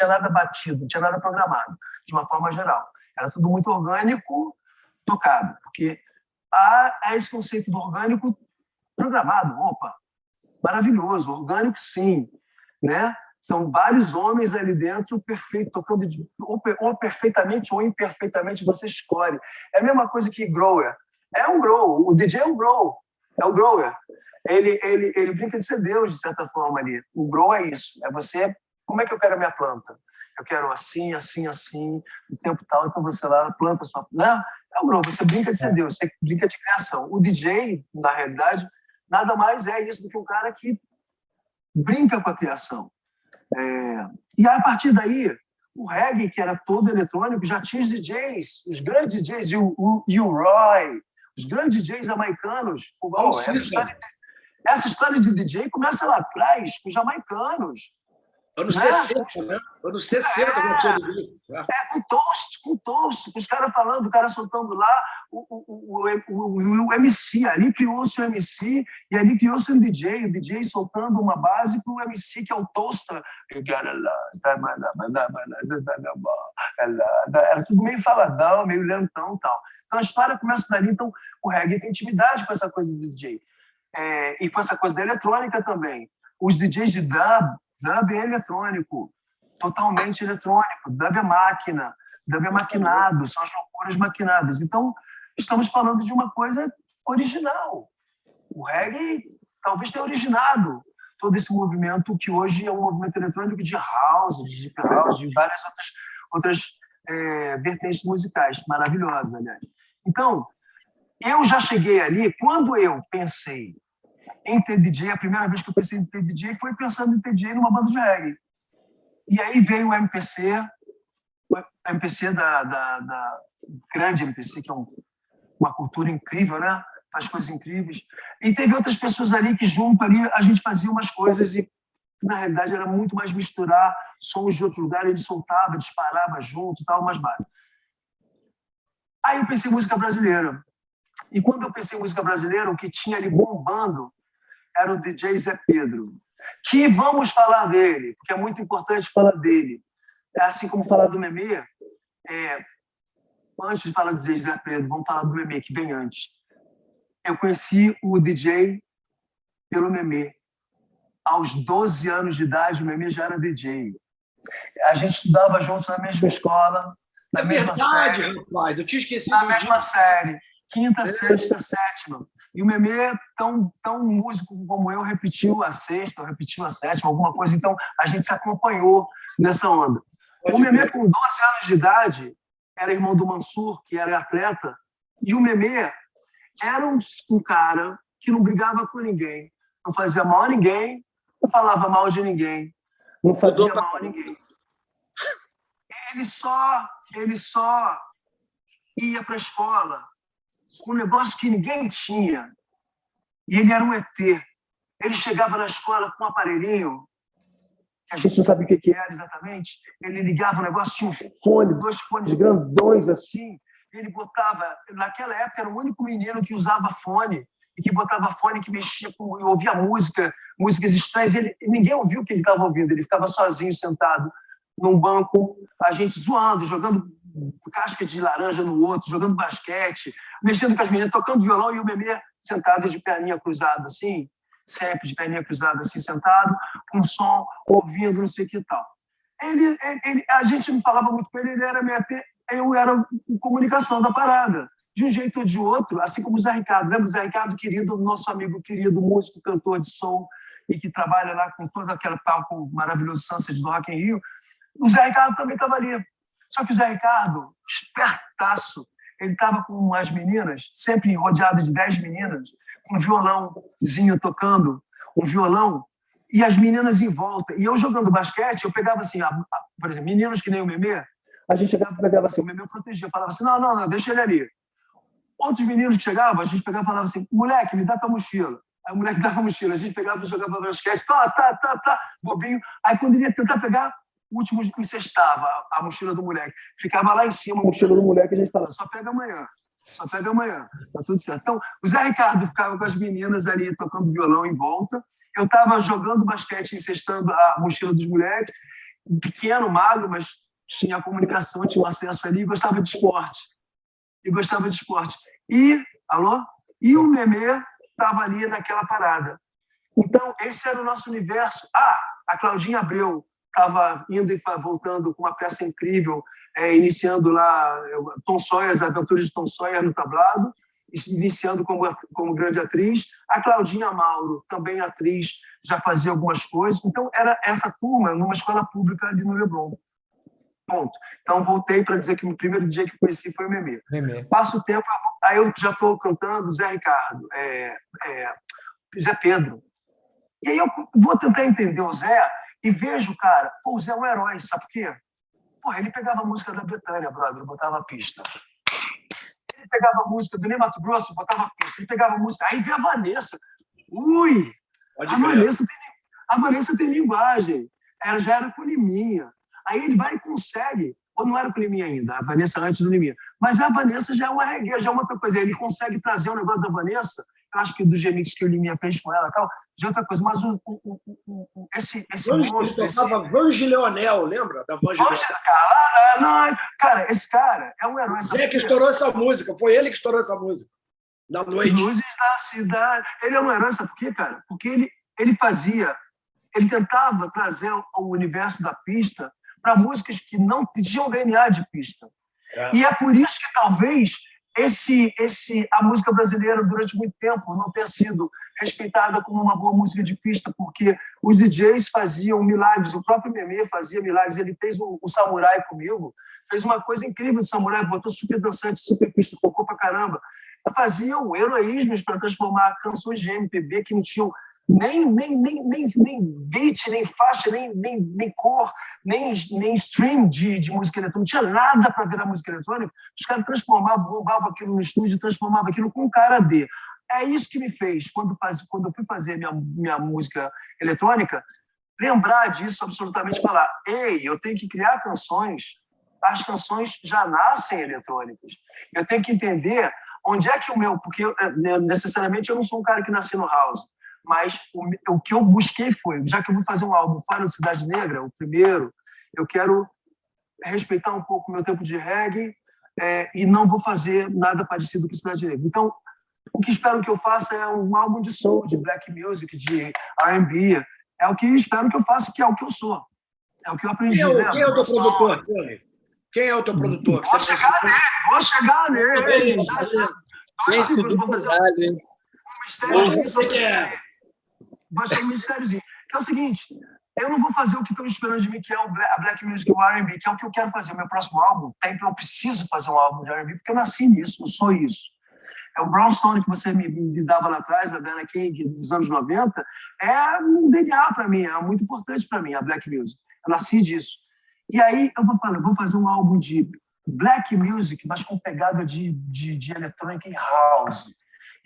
nada batido, não tinha nada programado, de uma forma geral. Era tudo muito orgânico, tocado, porque há esse conceito do orgânico programado. Opa, maravilhoso, orgânico sim, né? São vários homens ali dentro, perfeito, tocando ou perfeitamente ou imperfeitamente, você escolhe. É a mesma coisa que grower. É um grow, o DJ é um grow, é o grower. Ele brinca de ser Deus, de certa forma, ali. O grow é isso, é você, como é que eu quero a minha planta? Eu quero assim, assim, assim, no tempo tal, então você lá planta a sua planta. É o grow, você brinca de ser Deus, você brinca de criação. O DJ, na realidade, nada mais é isso do que um cara que brinca com a criação. E a partir daí, o reggae, que era todo eletrônico, já tinha os DJs, os grandes DJs, e o Roy, os grandes DJs jamaicanos. Essa história de DJ começa lá atrás, com os jamaicanos. Anos 60, né? Anos 60 já tinha DJ. Com toast, com os caras falando, o cara soltando lá, o MC, ali criou-se o MC, e ali criou-se o DJ soltando uma base para o MC, que é o toaster. Era tudo meio faladão, meio lentão e tal. Então a história começa dali, então o reggae tem intimidade com essa coisa do DJ. E com essa coisa da eletrônica também. Os DJs de dub é eletrônico, totalmente eletrônico. Dub é máquina, dub é maquinado, são as loucuras maquinadas. Então, estamos falando de uma coisa original. O reggae talvez tenha originado todo esse movimento que hoje é um movimento eletrônico de house, de deep house, de várias outras vertentes musicais, maravilhosas, aliás. Então, Eu já cheguei ali, quando eu pensei em ter DJ, a primeira vez que eu pensei em ter DJ foi pensando em ter DJ numa banda de reggae. E aí veio o MPC da grande MPC, que é uma cultura incrível, né? Faz coisas incríveis. E teve outras pessoas ali que junto ali a gente fazia umas coisas e na realidade era muito mais misturar sons de outro lugar, ele soltava, disparava junto e tal, umas bases. Aí eu pensei em música brasileira. E quando eu pensei em música brasileira, o que tinha ali bombando era o DJ Zé Pedro. Que vamos falar dele, porque é muito importante falar dele. É assim como falar do Memê. Antes de falar do DJ Zé Pedro, vamos falar do Memê, que vem antes. Eu conheci o DJ pelo Memê. Aos 12 anos de idade, o Memê já era DJ. A gente estudava juntos na mesma escola, na mesma série. Rapaz, eu tinha esquecido. Na mesma série. Quinta, sexta, sétima. E o Memê, tão músico como eu, repetiu a sexta, repetiu a sétima, alguma coisa. Então, a gente se acompanhou nessa onda. O Memê, com 12 anos de idade, era irmão do Mansur, que era atleta. E o Memê era um cara que não brigava com ninguém, não fazia mal a ninguém, não falava mal de ninguém, não fazia mal a ninguém. Ele só ia para a escola com um negócio que ninguém tinha. E ele era um ET. Ele chegava na escola com um aparelhinho, que a gente não sabe o que era exatamente. Ele ligava o negócio, tinha um fone, 2 fones grandões assim. Ele botava... Naquela época, era o único menino que usava fone, e que botava fone, que mexia com... E ouvia músicas estranhas. Ninguém ouvia o que ele estava ouvindo. Ele ficava sozinho, sentado num banco, a gente zoando, jogando casca de laranja no outro, jogando basquete, mexendo com as meninas, tocando violão, e o Memê sentado de perninha cruzada, assim, sempre de perninha cruzada, assim, sentado, com som, ouvindo, não sei o que e tal. A gente não falava muito com ele, ele era meio até, eu era comunicação da parada, de um jeito ou de outro, assim como o Zé Ricardo. Lembra o Zé Ricardo, querido, nosso amigo querido, músico, cantor de som, e que trabalha lá com todo aquele palco maravilhoso Sunset do Rock in Rio? O Zé Ricardo também estava ali. Só que o Zé Ricardo, espertaço, ele estava com as meninas, sempre rodeado de 10 meninas, com um violãozinho tocando, um violão, e as meninas em volta. E eu jogando basquete, eu pegava assim, por exemplo, meninos que nem o Memê, a gente chegava e pegava assim, o Memê protegia, falava assim, não, deixa ele ali. Outros meninos que chegavam, a gente pegava e falava assim, moleque, me dá tua mochila. Aí o moleque dava a mochila, a gente pegava e jogava basquete, tá, bobinho. Aí quando ele ia tentar pegar, o último encestava a mochila do moleque. Ficava lá em cima a mochila do moleque e a gente falava, só pega amanhã, tá tudo certo. Então, o Zé Ricardo ficava com as meninas ali tocando violão em volta, eu estava jogando basquete, encestando a mochila dos moleques, pequeno, magro, mas tinha comunicação, tinha um acesso ali, e gostava de esporte. E o Memê estava ali naquela parada. Então, esse era o nosso universo. A Claudinha Abreu estava indo e voltando com uma peça incrível, iniciando lá Tom Sawyer, as aventuras de Tom Sawyer no tablado, iniciando como grande atriz. A Claudinha Mauro, também atriz, já fazia algumas coisas. Então, era essa turma numa escola pública ali no Leblon. Ponto. Então, voltei para dizer que o primeiro DJ que conheci foi o Memê. Passa o tempo, aí eu já estou cantando Zé Ricardo, Zé Pedro. E aí eu vou tentar entender o Zé e vejo, cara, o Zé é um herói, sabe por quê? Porra, ele pegava a música da Bethânia, brother, botava a pista. Ele pegava a música do Ney Mato Grosso, botava a pista. Ele pegava a música, aí vem a Vanessa. A Vanessa tem linguagem. Ela já era com Liminha. Aí ele vai e consegue, ou não era com Liminha ainda, a Vanessa antes do Liminha, mas a Vanessa já é uma reggae, já é uma outra coisa. Ele consegue trazer o negócio da Vanessa, eu acho que do remix que o Liminha fez com ela e tal, de outra coisa, mas esse monstro... Ele tocava Vange Leonel, lembra da Vange Leonel? Cara, esse cara é um herói. Ele que estourou essa música, foi ele que estourou essa música, na noite. Luzes da cidade. Ele é um herói, sabe por quê, cara? Porque ele tentava trazer o universo da pista para músicas que não tinham DNA de pista. E é por isso que talvez a música brasileira, durante muito tempo, não tenha sido respeitada como uma boa música de pista, porque os DJs faziam milagres, o próprio Memê fazia milagres, ele fez o Samurai comigo, fez uma coisa incrível de Samurai, botou super dançante, super pista, tocou pra caramba. faziam heroísmos para transformar canções de MPB que não tinham nem beat, nem faixa, nem cor, nem stream de música eletrônica, não tinha nada para virar música eletrônica. Os caras transformavam, bombavam aquilo no estúdio, transformavam aquilo com cara D. É isso que me fez, quando eu fui fazer minha música eletrônica, lembrar disso absolutamente, falar, ei, eu tenho que criar canções, as canções já nascem eletrônicas. Eu tenho que entender onde é que o meu... Porque, necessariamente, eu não sou um cara que nasci no house, mas o que eu busquei foi, já que eu vou fazer um álbum fora de Cidade Negra, o primeiro, eu quero respeitar um pouco o meu tempo de reggae e não vou fazer nada parecido com Cidade Negra. Então, o que espero que eu faça é um álbum de soul, de black music, de R&B. É o que espero que eu faça, que é o que eu sou. É o que eu aprendi. Quem é o teu produtor, Tony? Quem é o teu produtor? Vou chegar nele. Dois segundos, vou fazer um mistériozinho. Vai ser um mistériozinho. Que é o seguinte, eu não vou fazer o que estão esperando de mim, que é a black music, o R&B, que é o que eu quero fazer. O meu próximo álbum, eu preciso fazer um álbum de R&B, porque eu nasci nisso, eu sou isso. É o Brownstone que você me dava lá atrás, da Diana King, dos anos 90, é um DNA para mim, é muito importante para mim, a black music. Eu nasci disso. E aí eu vou fazer um álbum de black music, mas com pegada de eletrônica e house.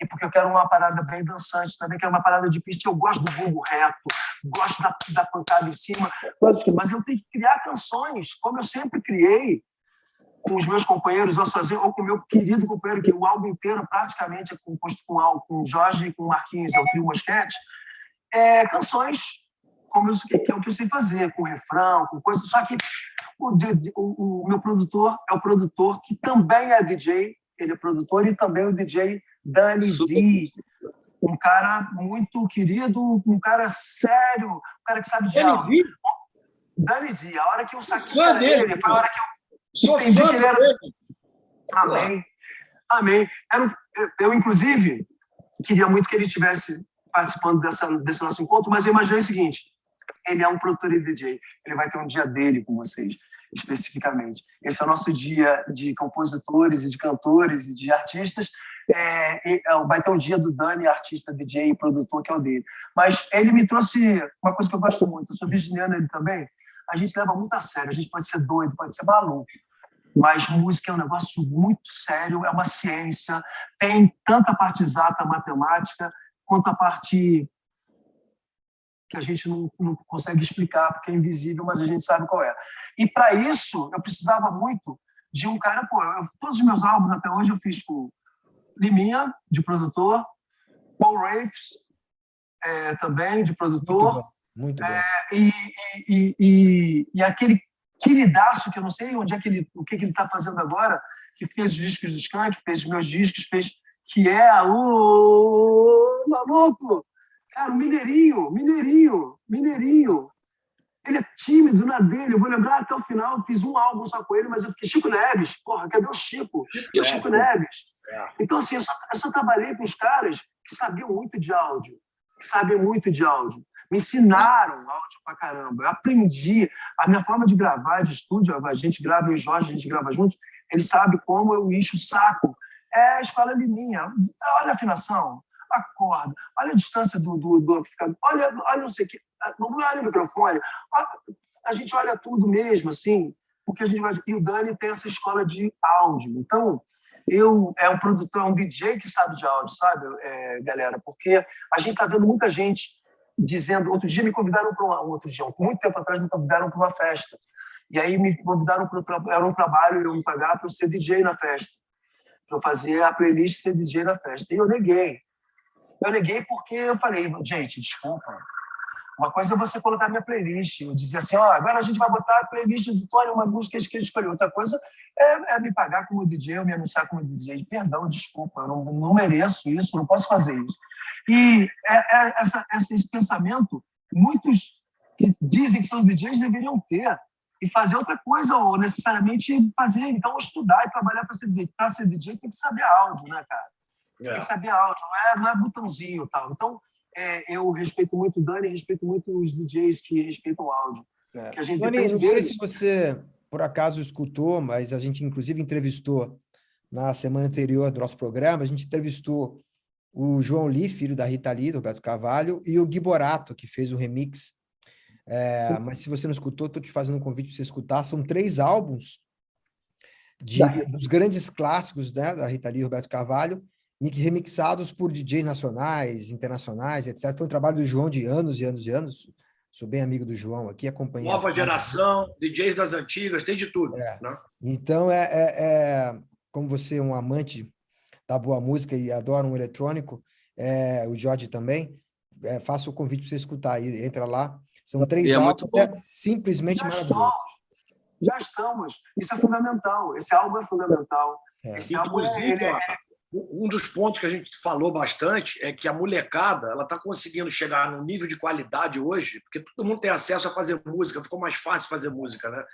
E porque eu quero uma parada bem dançante também, quero uma parada de pista. Eu gosto do bumbo reto, gosto da pancada em cima, mas eu tenho que criar canções, como eu sempre criei, com os meus companheiros, ou sozinho, ou com o meu querido companheiro, que o álbum inteiro praticamente é composto com o Jorge e com o Marquinhos, é o trio Mosquete, canções como que é o que eu sei fazer, com refrão, com coisa. Só que o meu produtor é o produtor que também é DJ, ele é produtor, e também o DJ Dani D, um cara muito querido, um cara sério, um cara que sabe de algo. Dani D, a hora que eu saquei ele, foi a hora que eu entendi que ele era... Amém. Eu, inclusive, queria muito que ele estivesse participando desse nosso encontro, mas eu imaginei o seguinte, ele é um produtor e DJ, ele vai ter um dia dele com vocês, especificamente. Esse é o nosso dia de compositores e de cantores e de artistas. Vai ter um dia do Dani, artista, DJ e produtor, que é o dele. Mas ele me trouxe uma coisa que eu gosto muito, eu sou virginiano, ele também. A gente leva muito a sério, a gente pode ser doido, pode ser maluco, mas música é um negócio muito sério, é uma ciência, tem tanto a parte exata, matemática, quanto a parte que a gente não consegue explicar, porque é invisível, mas a gente sabe qual é. E, para isso, eu precisava muito de um cara... todos os meus álbuns, até hoje, eu fiz com Liminha, de produtor, Paul Raves, também, de produtor. Muito bom. E aquele queridaço, que eu não sei onde é o que ele está fazendo agora, que fez os discos do Skank, fez os meus discos, que é o maluco, cara, Mineirinho. Ele é tímido na dele, eu vou lembrar até o final, eu fiz um álbum só com ele, mas eu fiquei Chico Neves, cadê o Chico? Chico Neves. Então, assim, eu só trabalhei com os caras que sabiam muito de áudio, me ensinaram áudio pra caramba, eu aprendi. A minha forma de gravar de estúdio, a gente grava, eu e o Jorge, a gente grava juntos, ele sabe como eu encho o saco. É a escola Liminha. Olha a afinação, a corda, olha a distância do amplificador, olha não sei o que, não olha o microfone, a gente olha tudo mesmo, assim, porque a gente vai... E o Dani tem essa escola de áudio. Então, é um produtor, é um DJ que sabe de áudio, sabe, galera? Porque a gente está vendo muita gente dizendo... Outro dia me convidaram para muito tempo atrás me convidaram para uma festa. E aí me convidaram era um trabalho, eu me pagar para eu ser DJ na festa, para eu fazer a playlist ser DJ na festa. E eu neguei. Porque eu falei, gente, desculpa. Uma coisa é você colocar minha playlist. Eu dizia assim, agora a gente vai botar a playlist do Tony, uma música que ele escolheu. Outra coisa é me pagar como DJ, ou me anunciar como DJ. Perdão, desculpa, eu não mereço isso, não posso fazer isso. E esse pensamento, muitos que dizem que são DJs deveriam ter. E fazer outra coisa, ou necessariamente fazer, então, estudar e trabalhar para ser DJ. Para ser DJ tem que saber áudio, né, cara? Tem que saber áudio, não é botãozinho e tal. Então, eu respeito muito o Dani, respeito muito os DJs que respeitam o áudio. Que a gente Dani, não sei se você, por acaso, escutou, mas a gente, inclusive, entrevistou na semana anterior do nosso programa, a gente entrevistou o João Lee, filho da Rita Lee, do Roberto Carvalho, e o Gui Borato, que fez o remix. Mas se você não escutou, estou te fazendo um convite para você escutar. São 3 álbuns dos grandes clássicos, né, da Rita Lee e Roberto Carvalho, remixados por DJs nacionais, internacionais, etc. Foi um trabalho do João de anos e anos e anos. Sou bem amigo do João aqui, acompanhei. Nova geração, DJs das antigas, tem de tudo. Né? Então, como você é um amante da boa música e adora um eletrônico, o Jorge também, faço o convite para você escutar. Entra lá. São 3 álbuns, simplesmente maravilhoso. Já estamos. Isso é fundamental. Esse álbum é fundamental. Esse álbum um dos pontos que a gente falou bastante é que a molecada ela está conseguindo chegar num nível de qualidade hoje, porque todo mundo tem acesso a fazer música, ficou mais fácil fazer música, né?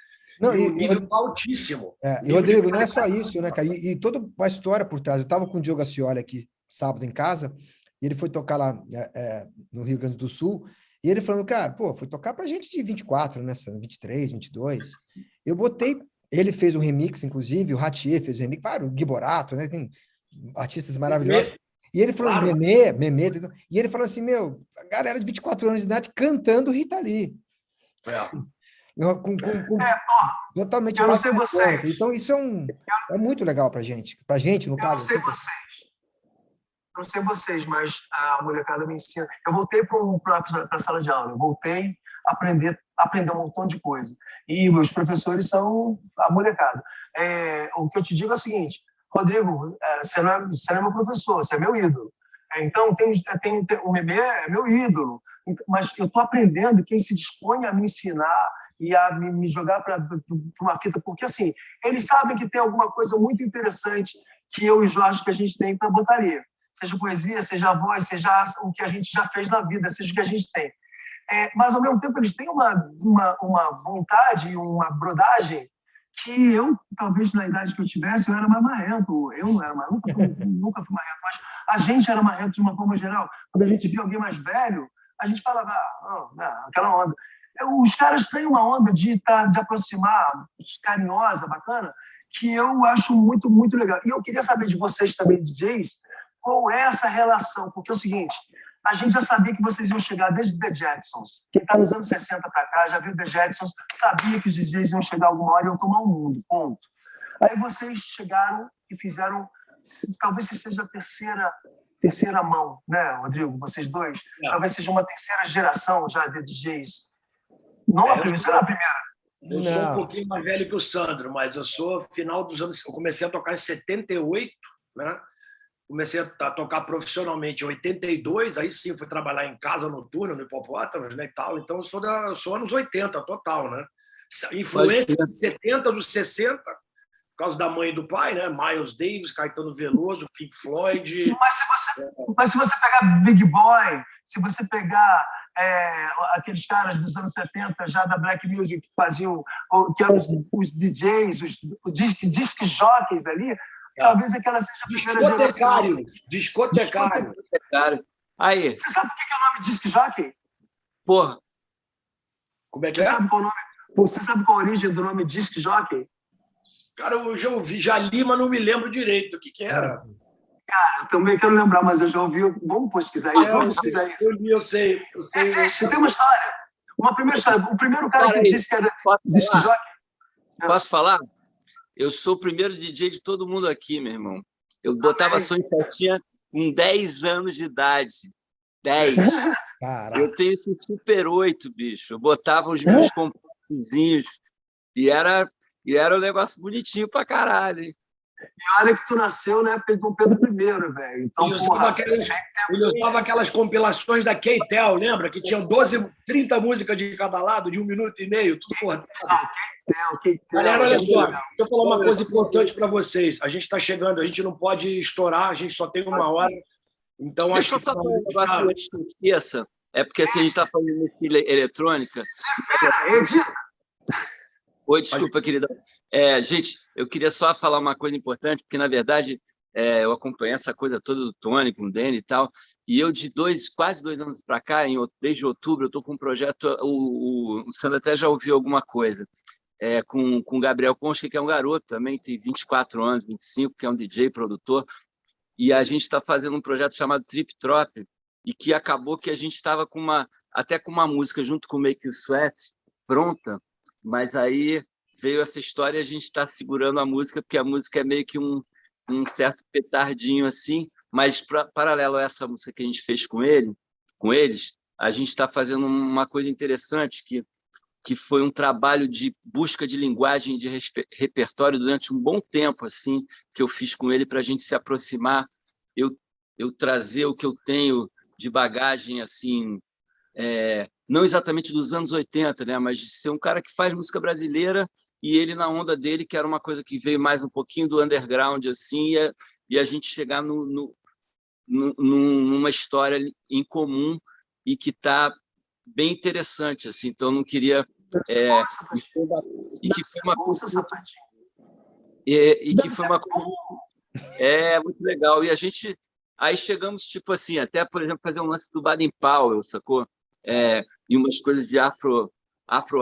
Não, e um nível altíssimo. E, Rodrigo, não é só isso, né, cara? E toda uma história por trás. Eu estava com o Diogo Ascioli aqui sábado em casa, e ele foi tocar lá no Rio Grande do Sul, e ele falando, cara, foi tocar pra gente de 24, né? 23, 22. Eu botei... Ele fez um remix, inclusive, o Ratier fez um remix, claro, o Gui Borato, né? Tem artistas maravilhosos. E ele falou, claro. Memê, e ele falou assim, a galera de 24 anos de idade cantando Rita Lee. Totalmente. Eu não sei vocês. Então, isso é muito legal pra gente. Pra gente, no caso. Não sei vocês, mas a molecada me ensina. Eu voltei para a sala de aula, eu voltei a aprender um montão de coisa. E meus professores são a molecada. O que eu te digo é o seguinte, Rodrigo, você não é meu professor, você é meu ídolo. Então, o Memê é meu ídolo, mas eu estou aprendendo quem se dispõe a me ensinar e a me jogar para uma fita, porque assim, eles sabem que tem alguma coisa muito interessante que eu e Jorge que a gente tem para botar ali. Seja poesia, seja voz, seja o que a gente já fez na vida, seja o que a gente tem. Mas, ao mesmo tempo, eles têm uma vontade e uma brodagem que eu, talvez, na idade que eu tivesse, eu era mais marrento. Eu não era mais, nunca fui marrento, mas a gente era marrento de uma forma geral. Quando a gente via alguém mais velho, a gente falava, aquela onda. Os caras têm uma onda de aproximar, carinhosa, bacana, que eu acho muito, muito legal. E eu queria saber de vocês também, DJs, qual é essa relação? Porque é o seguinte, a gente já sabia que vocês iam chegar desde The Jetsons. Quem está nos anos 60 para cá, já viu The Jetsons, sabia que os DJs iam chegar alguma hora e iam tomar o mundo, ponto. Aí vocês chegaram e fizeram, talvez seja a terceira mão, né, Rodrigo? Vocês dois. Talvez seja uma terceira geração já de DJs. Não a primeira, será a primeira? Eu sou um pouquinho mais velho que o Sandro, mas eu sou final dos anos... Eu comecei a tocar em 78, né? Comecei a tocar profissionalmente em 82, aí sim fui trabalhar em casa noturna, no Hipopótamo, né, e tal. Então eu sou anos 80 total, né? Influência dos 70, dos 60, por causa da mãe e do pai, né? Miles Davis, Caetano Veloso, Pink Floyd. Mas se você pegar Big Boy, se você pegar aqueles caras dos anos 70 já da Black Music que faziam, que eram os DJs, os disc jockeys ali, talvez aquela seja a primeira geração. Discotecário. Aí. Você sabe por que é o nome disc jockey? Porra. Como é que é? Você sabe qual a origem do nome disc jockey? Cara, eu já ouvi, já li, mas não me lembro direito. O que era? Cara, eu também quero lembrar, mas eu já ouvi. Vamos pesquisar isso. Eu sei. Existe, tem uma história. Uma primeira história. O primeiro cara que disse que era disc jockey. Posso falar? Eu sou o primeiro DJ de todo mundo aqui, meu irmão. Eu botava som em festinha com 10 anos de idade. 10. Caraca. Eu tenho esse Super 8, bicho. Eu botava os meus compassinhos e era um negócio bonitinho pra caralho, hein? E olha que tu nasceu, né, com Pedro I, velho. Então, ele usava aquelas compilações da K-Tel, lembra? Que tinham 30 músicas de cada lado, de 1 minuto e meio, tudo cortado. Galera, olha só, deixa eu falar uma coisa importante para vocês. A gente está chegando, a gente não pode estourar, a gente só tem 1 hora. Então, deixa eu só falar um negócio antes que eu esqueça. É porque assim, a gente está falando de música eletrônica. Oi, desculpa, querida. Gente, eu queria só falar uma coisa importante, porque, na verdade, eu acompanhei essa coisa toda do Tony, com o Danny e tal, e eu, de quase 2 anos para cá, desde outubro, eu estou com um projeto, o Sandro até já ouviu alguma coisa, com o Gabriel Concha, que é um garoto também, tem 24 anos, 25, que é um DJ, produtor, e a gente está fazendo um projeto chamado Trip Trop, e que acabou que a gente estava até com uma música junto com o Make You Sweat pronta, mas aí veio essa história e a gente está segurando a música, porque a música é meio que um certo petardinho assim, mas paralelo a essa música que a gente fez com eles, a gente está fazendo uma coisa interessante, que foi um trabalho de busca de linguagem, de repertório durante um bom tempo, assim, que eu fiz com ele para a gente se aproximar, eu trazer o que eu tenho de bagagem, assim, não exatamente dos anos 80, né, mas de ser um cara que faz música brasileira e ele na onda dele, que era uma coisa que veio mais um pouquinho do underground, assim, e a gente chegar numa história em comum e que está bem interessante, assim. Então, eu não queria... que foi uma coisa... que foi uma coisa... muito legal. E a gente... Aí chegamos, tipo assim, até, por exemplo, fazer um lance do Baden Powell, sacou? E umas coisas de Afro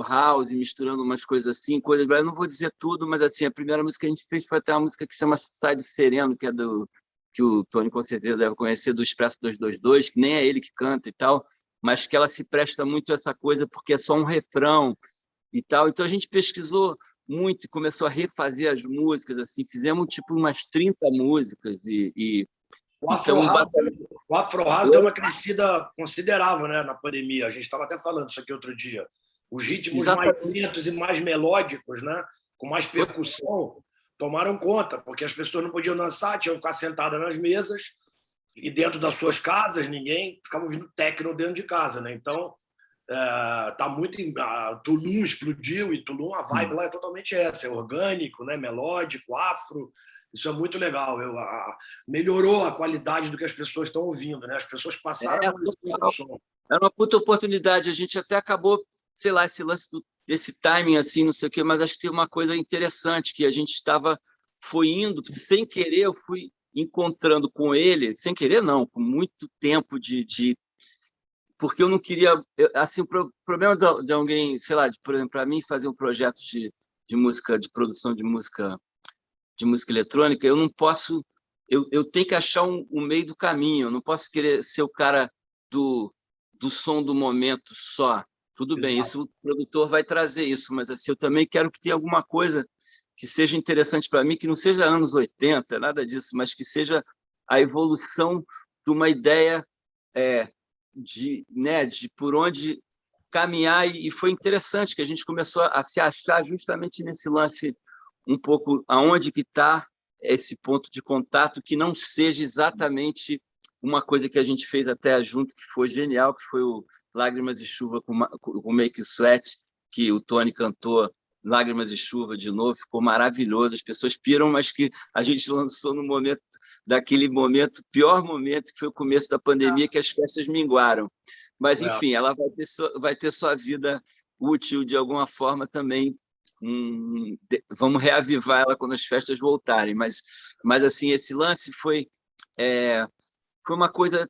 House, misturando umas coisas assim, coisas... Eu não vou dizer tudo, mas assim, a primeira música que a gente fez foi até uma música que chama Sai do Sereno, que é que o Tony com certeza deve conhecer, do Expresso 222, que nem é ele que canta e tal, mas que ela se presta muito a essa coisa porque é só um refrão e tal. Então a gente pesquisou muito e começou a refazer as músicas, assim, fizemos tipo umas 30 músicas e o Afro House deu uma crescida considerável, né, na pandemia. A gente estava até falando isso aqui outro dia. Os ritmos mais lentos e mais melódicos, né, com mais percussão, tomaram conta, porque as pessoas não podiam dançar, tinham que ficar sentadas nas mesas e dentro das suas casas, ninguém ficava ouvindo techno dentro de casa, né? Então, tá muito... Tulum explodiu, e Tulum, a vibe lá é totalmente essa, é orgânico, né? Melódico, afro, isso é muito legal. Melhorou a qualidade do que as pessoas estão ouvindo, né? As pessoas passaram a conhecer o som. É uma puta oportunidade, a gente até acabou, sei lá, esse lance desse timing, assim, não sei o quê, mas acho que tem uma coisa interessante, que a gente foi indo, sem querer, eu fui encontrando com ele, sem querer não, com muito tempo porque eu não queria, assim, o problema de alguém, sei lá, por exemplo, para mim fazer um projeto de música, de produção de música eletrônica, eu não posso, eu tenho que achar um meio do caminho, eu não posso querer ser o cara do som do momento só. Tudo bem, isso o produtor vai trazer isso, mas assim, eu também quero que tenha alguma coisa que seja interessante para mim, que não seja anos 80, nada disso, mas que seja a evolução de uma ideia de por onde caminhar, e foi interessante que a gente começou a se achar justamente nesse lance um pouco aonde que está esse ponto de contato, que não seja exatamente uma coisa que a gente fez até junto, que foi genial, que foi o Lágrimas e Chuva com Make You Sweat, que o Tony cantou Lágrimas e Chuva de novo, ficou maravilhoso, as pessoas piram, mas que a gente lançou no momento, pior momento, que foi o começo da pandemia, que as festas minguaram. Mas, enfim, ela vai ter sua vida útil de alguma forma também. Vamos reavivar ela quando as festas voltarem. Mas assim, esse lance foi uma coisa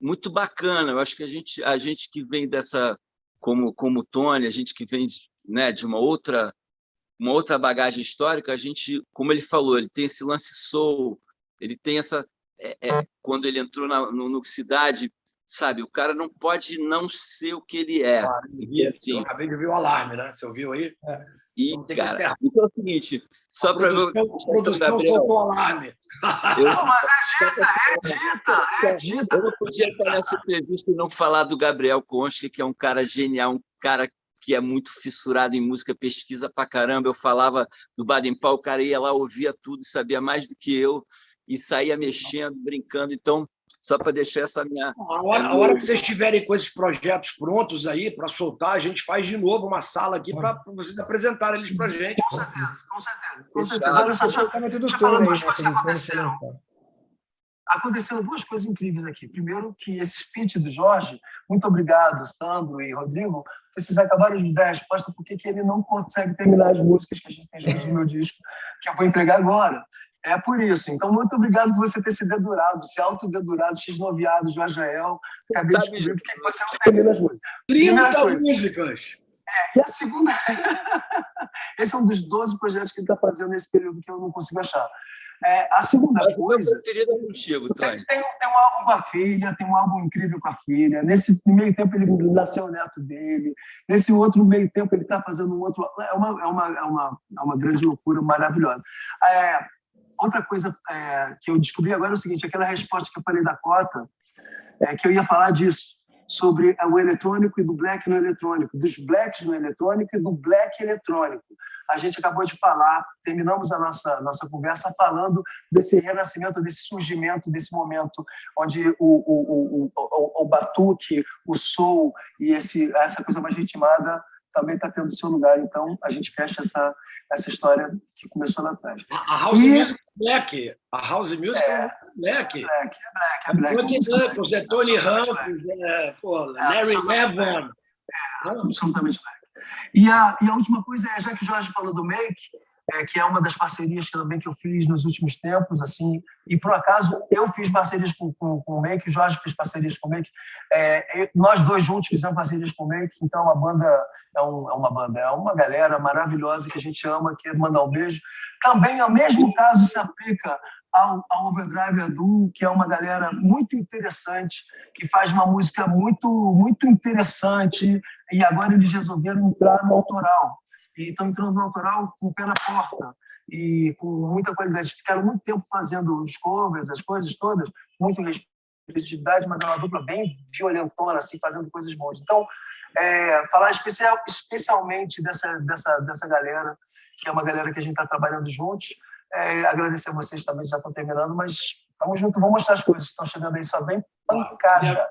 muito bacana. Eu acho que a gente que vem dessa, como o Tony, a gente que vem, né, de uma outra bagagem histórica, a gente, como ele falou, ele tem esse lance soul, ele tem essa... quando ele entrou no Cidade, sabe, o cara não pode não ser o que ele é. Eu acabei de ouvir o Alarme, né? Você ouviu aí? Cara, então é o seguinte, só para eu... A produção soltou o alarme. Mas é dita. Eu não podia estar nessa entrevista e não falar do Gabriel Concha, que é um cara genial, um cara que é muito fissurado em música, pesquisa pra caramba. Eu falava do Baden Powell, o cara ia lá, ouvia tudo, sabia mais do que eu, e saía mexendo, brincando. Então, só para deixar essa minha... A hora que vocês estiverem com esses projetos prontos aí para soltar, a gente faz de novo uma sala aqui para vocês apresentarem eles para a gente. Com certeza. Olha só, aconteceram duas coisas incríveis aqui. Primeiro, que esse speech do Jorge, muito obrigado, Sandro e Rodrigo, vocês acabaram de dar a resposta porque ele não consegue terminar as músicas que a gente tem junto no meu disco, que eu vou entregar agora. É por isso. Então, muito obrigado por você ter se dedurado, se autodedurado, x-noviado, Jorjael. Acabei de descobrir porque você não termina as músicas. 30 músicas! E a segunda... Esse é um dos 12 projetos que ele está fazendo nesse período que eu não consigo achar. A segunda coisa... Eu teria contigo, Tony. Tem um álbum com a filha, tem um álbum incrível com a filha. Nesse meio tempo ele nasceu o neto dele. Nesse outro meio tempo ele está fazendo um outro... É uma grande loucura maravilhosa. Outra coisa que eu descobri agora é o seguinte, aquela resposta que eu falei da cota, que eu ia falar disso, sobre o eletrônico e do black no eletrônico, dos blacks no eletrônico e do black eletrônico. A gente acabou de falar, terminamos a nossa conversa falando desse renascimento, desse surgimento, desse momento onde o batuque, o soul e essa coisa mais ritmada também está tendo seu lugar. Então, a gente fecha essa história que começou lá atrás. A House Music é black. A House Music é black. É black. Tony Knuckles, Tony Hawkins, Larry Levin. Absolutamente black. E a última coisa já que o Jorge falou do Make, que é uma das parcerias também que eu fiz nos últimos tempos, assim, e por acaso eu fiz parcerias com o Make, o Jorge fez parcerias com o Make, nós dois juntos fizemos parcerias com o Make, então a banda é uma galera maravilhosa que a gente ama, quer mandar um beijo. Também, ao mesmo caso, se aplica ao Overdrive Adu, que é uma galera muito interessante, que faz uma música muito, muito interessante, e agora eles resolveram entrar no autoral. E estão entrando no autoral com o pé na porta e com muita qualidade. Ficaram muito tempo fazendo os covers, as coisas todas, muito responsabilidade, mas é uma dupla bem violentona, assim, fazendo coisas boas. Então, falar especialmente dessa galera, que é uma galera que a gente está trabalhando juntos. Agradecer a vocês também, já estão terminando, mas estamos juntos, vamos mostrar as coisas. Estão chegando aí só bem pancada.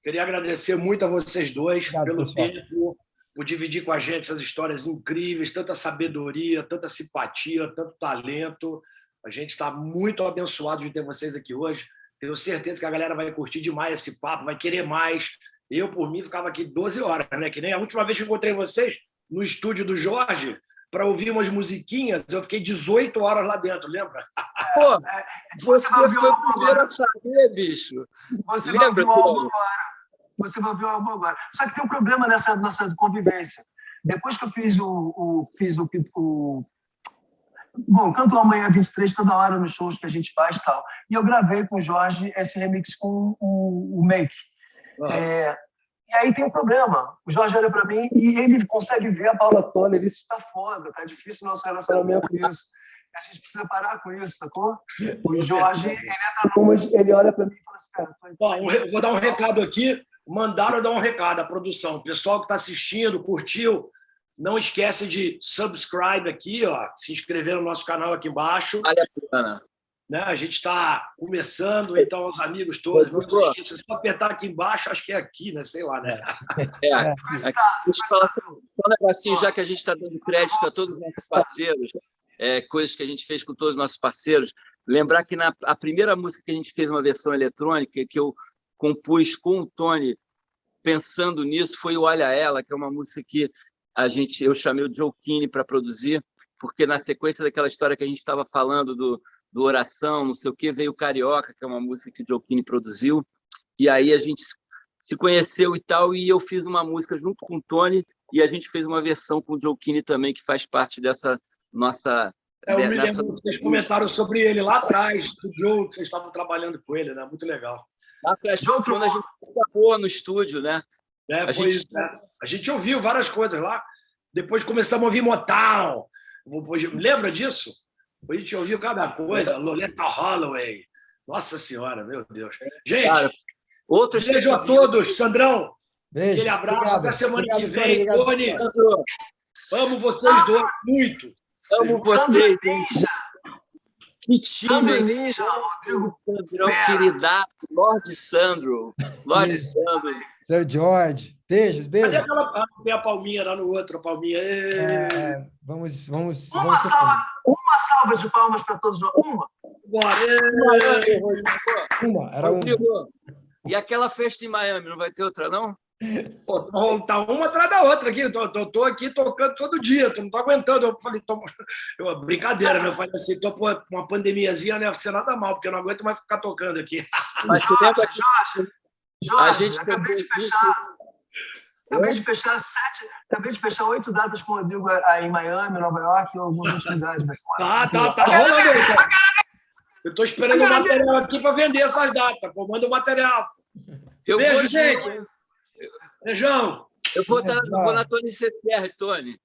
Queria agradecer muito a vocês dois pelo tempo, por dividir com a gente essas histórias incríveis, tanta sabedoria, tanta simpatia, tanto talento. A gente está muito abençoado de ter vocês aqui hoje. Tenho certeza que a galera vai curtir demais esse papo, vai querer mais. Eu, por mim, ficava aqui 12 horas, né? Que nem a última vez que encontrei vocês no estúdio do Jorge, para ouvir umas musiquinhas, eu fiquei 18 horas lá dentro, lembra? Pô, você foi o primeiro a saber, bicho. Você vai ouvir o álbum agora. Você vai ouvir o álbum agora. Só que tem um problema nessa nossa convivência. Depois que eu fiz Bom, canto Amanhã 23 toda hora nos shows que a gente faz e tal. E eu gravei com o Jorge esse remix com o Make. E aí tem um problema. O Jorge olha para mim e ele consegue ver a Paula Toller. Ele disse, está foda, tá difícil o nosso relacionamento com isso. A gente precisa parar com isso, sacou? O Jorge, ele entra numas, ele olha para mim e fala assim, cara... Vou dar um recado aqui. Mandaram dar um recado à produção. O pessoal que está assistindo, curtiu, não esquece de subscribe aqui, ó, se inscrever no nosso canal aqui embaixo. Vale a pena. Né? A gente está começando, então, os amigos todos, não se esqueçam, se apertar aqui embaixo, acho que é aqui, né? Sei lá, né? Deixa eu falar um negocinho, já que a gente está dando crédito a todos os nossos parceiros, coisas que a gente fez com todos os nossos parceiros. Lembrar que a primeira música que a gente fez uma versão eletrônica, que eu compus com o Tony, pensando nisso, foi o Olha Ela, que é uma música que eu chamei o Joe Kinney para produzir, porque na sequência daquela história que a gente estava falando do Oração, não sei o quê, veio o Carioca, que é uma música que o Joe Kinney produziu, e aí a gente se conheceu e tal, e eu fiz uma música junto com o Tony, e a gente fez uma versão com o Joe Kinney também, que faz parte dessa nossa... Eu me lembro que vocês comentaram sobre ele lá atrás, do Joe, que vocês estavam trabalhando com ele, né? Muito legal. Lá atrás, quando a gente gravou no estúdio, né? A gente ouviu várias coisas lá, depois começamos a ouvir Motown. Lembra disso? A gente ouviu cada coisa, Loleta Holloway. Nossa Senhora, meu Deus. Gente, cara, beijo a todos. Sandrão, beijo. Aquele abraço. Obrigado. Até semana que Tony. vem. Tony, amo vocês dois muito. Amo vocês. Que time, Ninja, Rodrigo Sandrão, queridaço, Lorde Sandro. Sir George. Beijos. Cadê a palminha lá no outro, a palminha? Vamos. Uma salva de palmas para todos. Uma. Bora. Era uma. E aquela festa em Miami, não vai ter outra, não? Pô, tá uma atrás da outra aqui. Tô aqui tocando todo dia, não tô aguentando. Eu falei, brincadeira, né? Eu falei assim, tô com uma pandemiazinha, não ia ser nada mal, porque eu não aguento mais ficar tocando aqui. Mas tu lembra que Jorge, a gente acabei de fechar. Acabei de fechar 8 datas com o Rodrigo aí em Miami, Nova York e algumas outras cidades. Tá rolando aí, cara. Eu estou esperando o material aqui para vender essas datas. Pô, manda o material. Beijo, gente. Beijão. Eu vou na Tony CTR, Tony.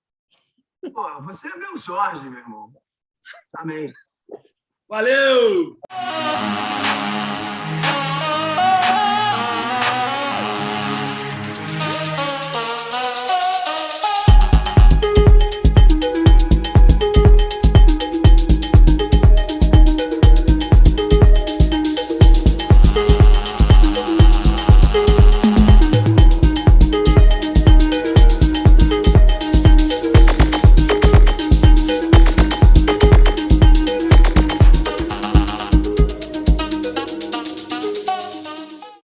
Pô, você é meu Jorge, meu irmão. Amém. Valeu!